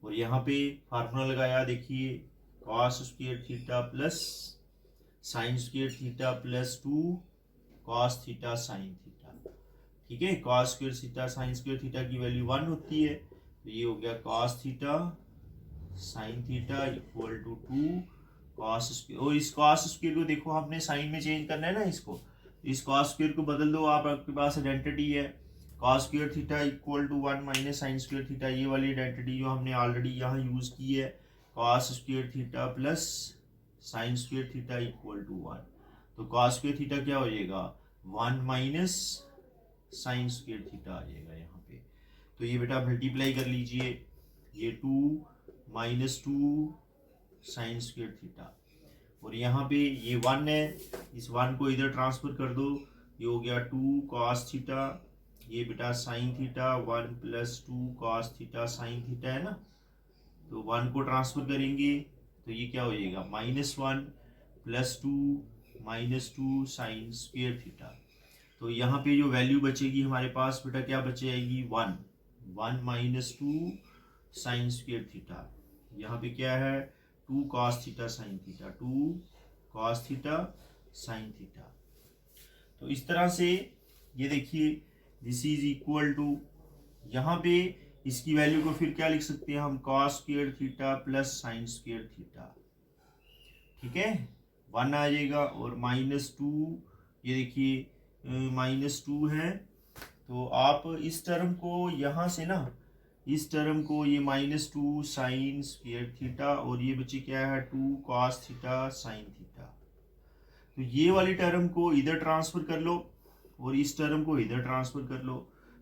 और यहाँ पे फार्मूला लगाया देखिए cos square theta plus sine square theta plus 2 cos theta sine theta. ठीक है, cos square theta sine square theta की वैल्यू 1 होती है, तो ये हो गया cos theta sine theta equal to 2 cos square. और इस cos स्क्वेयर को देखो हमने साइन में चेंज करना है ना इसको, इस cos स्क्वेयर को बदल दो आप, आपके पास आइडेंटिटी है cos square theta equal to 1 minus sine square theta, ये वाली आइडेंटिटी जो हमने ऑलरेडी यहाँ यूज की है, cos square theta plus sine square theta equal to 1। तो cos स्क्वेयर थीटा क्या हो जाएगा 1 माइनस साइन स्क्वेयर थीटा आ जाएगा यहाँ पे। तो ये बेटा मल्टीप्लाई कर लीजिए, ये 2 माइनस 2 साइन स्क्वेयर थीटा, और यहाँ पे ये 1 है, इस 1 को इधर ट्रांसफर कर दो, ये हो गया 2 cos थीटा, ये बेटा sine theta 1 plus 2 cos theta sine theta है ना, तो 1 को ट्रांसफर करेंगे तो ये क्या हो जाएगा -1 प्लस 2 -2 साइन स्क्वेयर थीटा। तो यहाँ पे जो वैल्यू बचेगी हमारे पास बेटा क्या बच जाएगी 1 माइनस 2 साइन स्क्वेयर थीटा, यहाँ पे क्या है 2 cos theta sine theta, 2 cos theta sine theta. तो इस तरह से ये देखिए दिस इज इक्वल टू, यहाँ पे इसकी वैल्यू को फिर क्या लिख सकते हैं हम cos square theta plus sine square theta. ठीक है, 1 आ जाएगा, और -2 ये देखिए -2 है, तो आप इस टर्म को यहाँ से ना, इस टर्म को ये -2 साइन स्क्वेयर थीटा, और ये बचे क्या है 2 cos थीटा साइन थीटा। तो ये वाली टर्म को इधर ट्रांसफर कर लो और इस टर्म को इधर ट्रांसफर कर लो,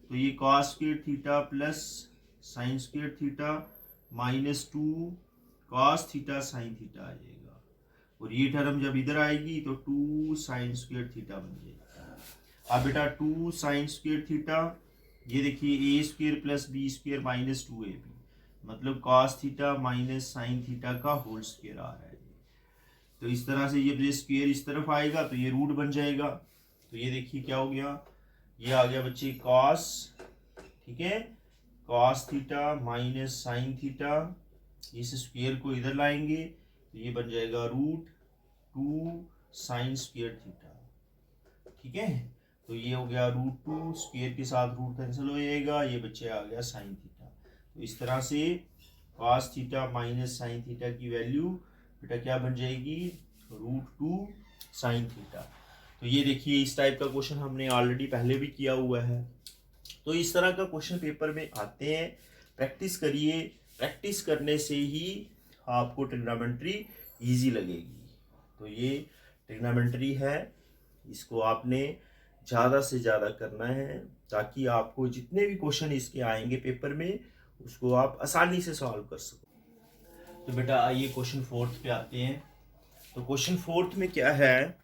तो ये cos square theta plus sine square theta -2 cos theta sine theta आ जाएगा, और ये टर्म जब इधर आएगी तो 2 साइन स्क्वेयर थीटा बन जाएगा। अब बेटा 2 साइन स्क्वेयर थीटा, ये देखिए a square plus b square -2ab, मतलब cos theta minus sine theta का होल स्क्वेयर आ रहा है। तो इस तरह से ये स्क्वेयर इस तरफ आएगा तो ये रूट बन जाएगा, तो ये देखिए क्या हो गया, ये आ गया बच्चे cos, ठीक है, cos theta minus sine theta, इस स्क्वेयर को इधर लाएंगे तो ये बन जाएगा √2 साइन स्क्वेयर थीटा। ठीक है, तो ये हो गया √2, स्क्वेयर के साथ रूट कैंसिल हो जाएगा, ये बच्चे आ गया साइन थीटा। तो इस तरह से cos theta minus sine theta की वैल्यू बेटा क्या बन जाएगी √2 साइन थीटा। तो ये देखिए इस टाइप का क्वेश्चन हमने ऑलरेडी पहले भी किया हुआ है। तो इस तरह का क्वेश्चन पेपर में आते हैं, प्रैक्टिस करिए, प्रैक्टिस करने से ही आपको ट्रिग्नोमेट्री इजी लगेगी। तो ये ट्रिग्नोमेट्री है, इसको आपने ज़्यादा से ज़्यादा करना है ताकि आपको जितने भी क्वेश्चन इसके आएंगे पेपर में उसको आप आसानी से सॉल्व कर सको। तो बेटा आइए क्वेश्चन 4 पे आते हैं। तो क्वेश्चन 4 में क्या है,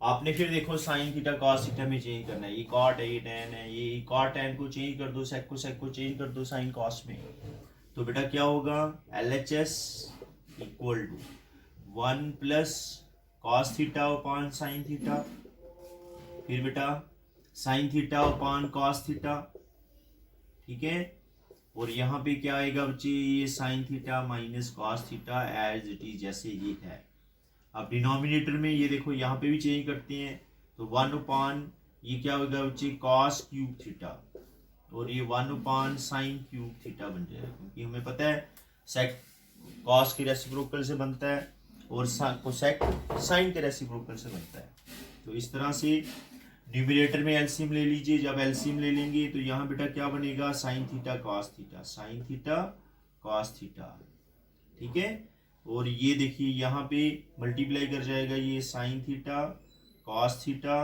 आपने फिर देखो साइन थीटा cos थीटा में चेंज करना है, ये cot है ये tan है, ये cot tan को चेंज कर दो, sec को चेंज कर दो साइन cos में। तो बेटा क्या होगा LHS equal to 1 plus cos theta upon sine theta, फिर बेटा sine theta upon cos theta. ठीक है, और यहाँ पे क्या आएगा बच्चे, ये sine theta minus cos theta as it is जैसे ये है। अब डिनोमिनेटर में ये देखो यहाँ पे भी चेंज करते हैं, तो 1 अपॉन ये क्या होगा बच्चे cos क्यूब थीटा, और ये 1 अपॉन साइन क्यूब थीटा बन जाएगा, क्योंकि हमें पता है सेक cos के रेसिप्रोकल से बनता है, और कोसेक साइन के रेसिप्रोकल से बनता है। तो इस तरह से न्यूमरेटर में एलसीएम ले लीजिए। जब एलसीएम ले लेंगे तो यहाँ बेटा क्या बनेगा, sign theta cos theta, sine theta cos theta, ठीक है। और ये देखिए यहाँ पे मल्टीप्लाई कर जाएगा ये साइन थीटा कॉस थीटा,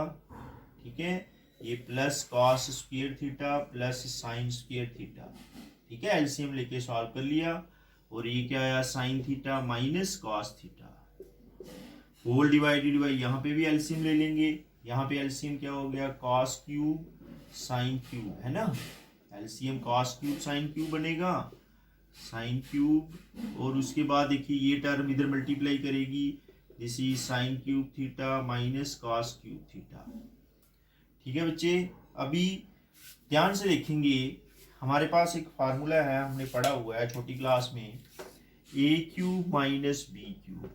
ठीक है, ये plus cos square theta plus sine square theta, ठीक है। एलसीएम लेके सॉल्व कर लिया और ये क्या आया, sine theta minus cos theta whole divided by, यहाँ पे भी एलसीएम ले लेंगे। यहाँ पे एलसीएम क्या हो गया, कॉस क्यूब साइन क्यूब, है ना। LCM cos cube sine cube बनेगा, साइन क्यूब, और उसके बाद देखिए ये टर्म इधर मल्टीप्लाई करेगी, this is sine cube theta minus cos cube theta, ठीक है बच्चे। अभी ध्यान से देखेंगे, हमारे पास एक फार्मूला है, हमने पढ़ा हुआ है छोटी क्लास में, A cube minus B cube.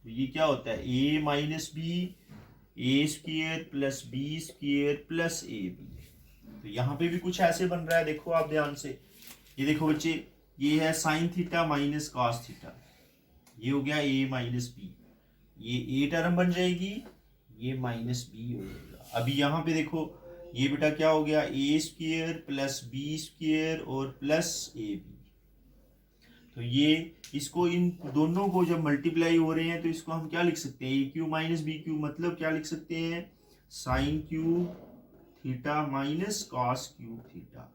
तो ये क्या होता है, A minus B, A square plus B square plus A B. तो यहाँ पे भी कुछ ऐसे बन रहा है, देखो आप ध्यान से, ये देखो बच्चे, ये है sine theta minus cos theta, ये हो गया ए माइनस बी, ये ए टर्म बन जाएगी, ये माइनस बी हो जाएगा। अभी यहाँ पे देखो, ये बेटा क्या हो गया, ए स्क्वायर प्लस बी स्क्वायर और प्लस ए बी। तो ये इसको, इन दोनों को जब मल्टीप्लाई हो रहे हैं तो इसको हम क्या लिख सकते हैं, ए क्यू माइनस बी क्यू, मतलब क्या लिख सकते हैं, sine cube theta minus cos cube theta,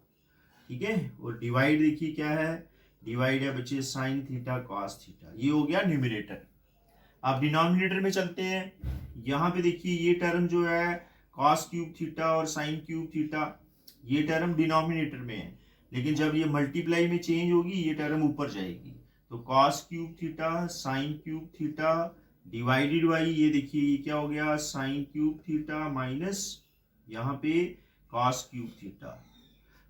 ठीक है। और डिवाइड देखिए क्या है, डिवाइड है बच्चे साइन थीटा कॉस थीटा, ये हो गया न्यूमरेटर। अब डिनोमिनेटर में चलते हैं, यहाँ पे देखिए ये टर्म जो है कॉस क्यूब थीटा और साइन क्यूब थीटा, ये टर्म डिनोमिनेटर में है, लेकिन जब ये मल्टीप्लाई में चेंज होगी ये टर्म ऊपर जाएगी। तो cos cube theta sine cube theta divided by, ये देखिए ये क्या हो गया, साइन क्यूब थीटा माइनस यहाँ पे कॉस क्यूब थीटा।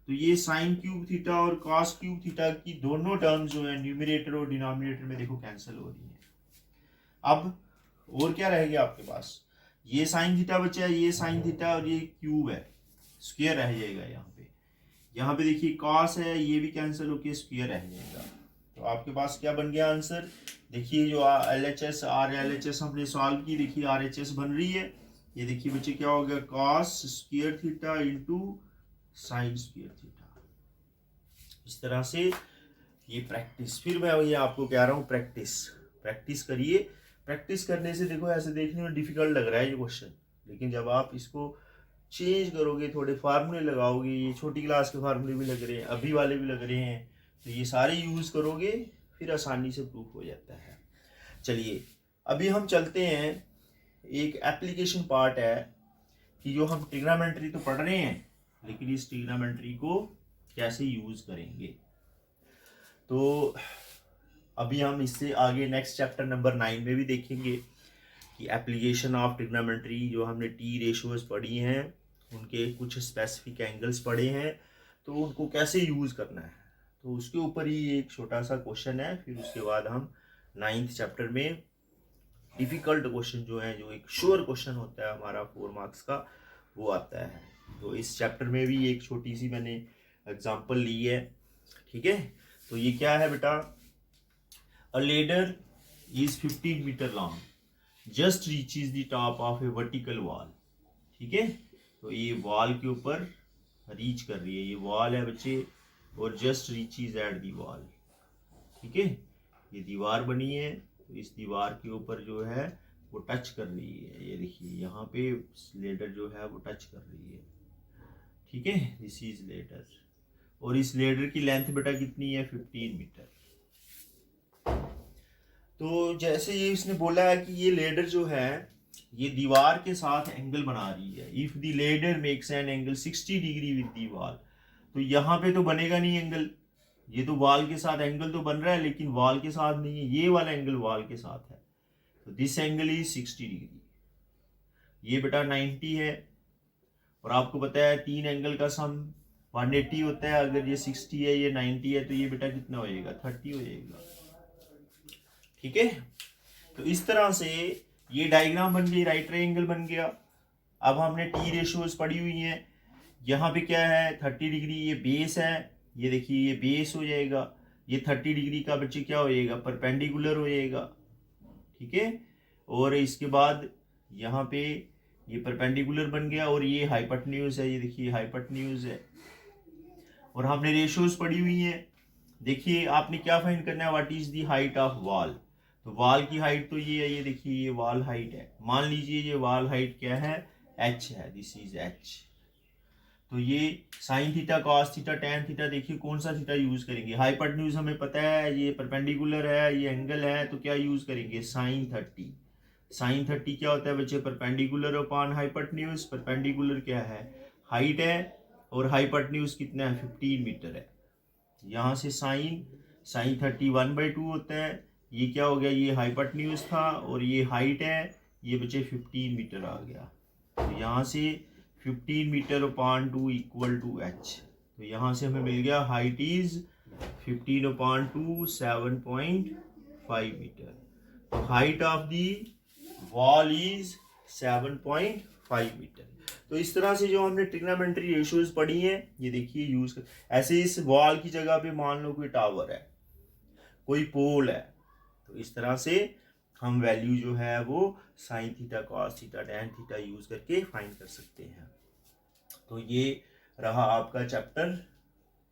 तो ये साइन क्यूब थीटा और कॉस क्यूब थीटा की दोनों टर्म्स जो है न्यूमरेटर और डिनोमिनेटर में देखो कैंसिल हो रही है। अब और क्या रहेगा आपके पास, ये साइन थीटा बचा है, ये साइन थीटा और ये क्यूब है, स्क्वायर रह जाएगा यहाँ पे देखिए कॉस है, ये भी कैंसिल होके स्क्वायर रह जाएगा। तो आपके पास क्या बन गया आंसर, देखिए जो LHS आर LHS हमने सॉल्व की, देखिए RHS बन रही है। ये देखिए बच्चे क्या हो गया, cos square theta into sine square theta. इस तरह से ये प्रैक्टिस, फिर मैं ये आपको कह रहा हूँ प्रैक्टिस करिए। प्रैक्टिस करने से देखो ऐसे देखने में डिफिकल्ट लग रहा है ये क्वेश्चन, लेकिन जब आप इसको चेंज करोगे, थोड़े फार्मूले लगाओगे, ये छोटी क्लास के फार्मूले भी लग रहे हैं, अभी वाले भी लग रहे हैं, तो ये सारे यूज करोगे फिर आसानी से प्रूफ हो जाता है। चलिए अभी हम चलते हैं, एक एप्लीकेशन पार्ट है कि जो हम ट्रिग्नोमेट्री तो पढ़ रहे हैं, लेकिन इस ट्रिग्नोमेट्री को कैसे यूज करेंगे। तो अभी हम इससे आगे नेक्स्ट चैप्टर नंबर 9 में भी देखेंगे कि एप्लीकेशन ऑफ ट्रिग्नोमेट्री, जो हमने टी रेशियोज पढ़ी हैं, उनके कुछ स्पेसिफिक एंगल्स पढ़े हैं, तो उनको कैसे यूज़ करना है, तो उसके ऊपर ही एक छोटा सा क्वेश्चन है। फिर उसके बाद हम 9th चैप्टर में डिफ़िकल्ट क्वेश्चन जो है, जो एक श्योर क्वेश्चन होता है हमारा 4 मार्क्स का, वो आता है। तो इस चैप्टर में भी एक छोटी सी मैंने एग्जांपल ली है, ठीक है। तो ये क्या है बेटा, a ladder is 15 metre long just reaches the top of a vertical wall, ठीक है। तो ये वॉल के ऊपर रीच कर रही है, ये वॉल है बच्चे, और just reaches at the wall, ठीक है। ये दीवार बनी है, तो इस दीवार के ऊपर जो है वो टच कर रही है, ये देखिए यहाँ पे लेडर जो है वो टच कर रही है, ठीक है। दिस इज लेडर, और इस लेडर की लेंथ बेटा कितनी है, 15 मीटर। तो जैसे ये इसने बोला है कि ये लेडर जो है ये दीवार के साथ एंगल बना रही है, if the ladder makes an angle 60 degree with the wall, तो यहाँ पे तो बनेगा नहीं एंगल, ये तो वॉल के साथ एंगल तो बन रहा है, लेकिन वॉल के साथ नहीं है, ये वाला एंगल वॉल के साथ है, तो दिस एंगल इज 60 डिग्री। ये बेटा 90 है, और आपको पता है 3 एंगल का सम 180 होता है, अगर ये 60 है ये 90 है, तो ये बेटा कितना हो जाएगा, 30 हो जाएगा, ठीक है। तो इस तरह से ये डायग्राम बन गई, राइट ट्रायंगल बन गया। अब हमने टी रेशियोज पढ़ी हुई हैं, यहाँ पे क्या है 30 डिग्री, ये बेस है, ये देखिए ये बेस हो जाएगा, ये 30 डिग्री का बच्चे क्या हो जाएगा, परपेंडिकुलर हो जाएगा, ठीक है। और इसके बाद यहाँ पे ये परपेंडिकुलर बन गया और ये हाइपोटेन्यूज है, ये देखिए हाइपोटेन्यूज है। और हमने रेशियोज पढ़ी हुई है। देखिए आपने क्या फाइंड करना है, what is the height of wall. तो वॉल की हाइट तो ये है, ये देखिए ये वॉल हाइट है। मान लीजिए ये वॉल हाइट क्या है, h है, दिस इज h। तो ये sine theta, cos theta, tan theta, देखिए कौन सा थीटा यूज करेंगे। हाइपोटेन्यूज हमें पता है, ये परपेंडिकुलर है, ये एंगल है, तो क्या यूज करेंगे, साइन 30। साइन 30 क्या होता है बच्चे, परपेंडिकुलर अपॉन हाइपोटेन्यूज। परपेंडिकुलर क्या है, हाइट है, और हाइपोटेन्यूज कितना है, 15 मीटर है। यहाँ से साइन 30 1/2 होता है। ये क्या हो गया, ये हाइपोटेन्यूज था और ये हाइट है, ये बच्चे 15 मीटर आ गया। तो यहाँ से 15 metre upon 2 equal to h। तो यहाँ से हमें मिल गया हाइट इज 15 अपॉन 2 7.5 मीटर। तो height of the wall is 7.5 metre. तो इस तरह से जो हमने ट्रिग्नोमेट्री रेशियोज पढ़ी हैं, ये देखिए यूज कर। ऐसे इस वॉल की जगह पे मान लो कोई टावर है, कोई पोल है, तो इस तरह से हम वैल्यू जो है वो sine theta, cos theta, tan theta use करके फाइंड कर सकते हैं। तो ये रहा आपका chapter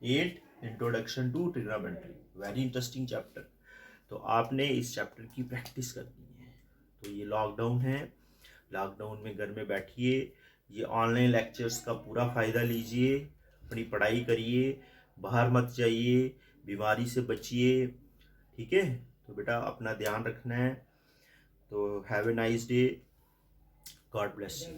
8, introduction to trigonometry. Very interesting chapter. तो आपने इस चैप्टर की प्रैक्टिस करनी है। तो ये लॉकडाउन है, लॉकडाउन में घर में बैठिए, ये ऑनलाइन लेक्चर्स का पूरा फ़ायदा लीजिए, अपनी पढ़ाई करिए, बाहर मत जाइए, बीमारी से बचिए, ठीक है। तो बेटा अपना ध्यान रखना है। तो have a nice day, God bless you.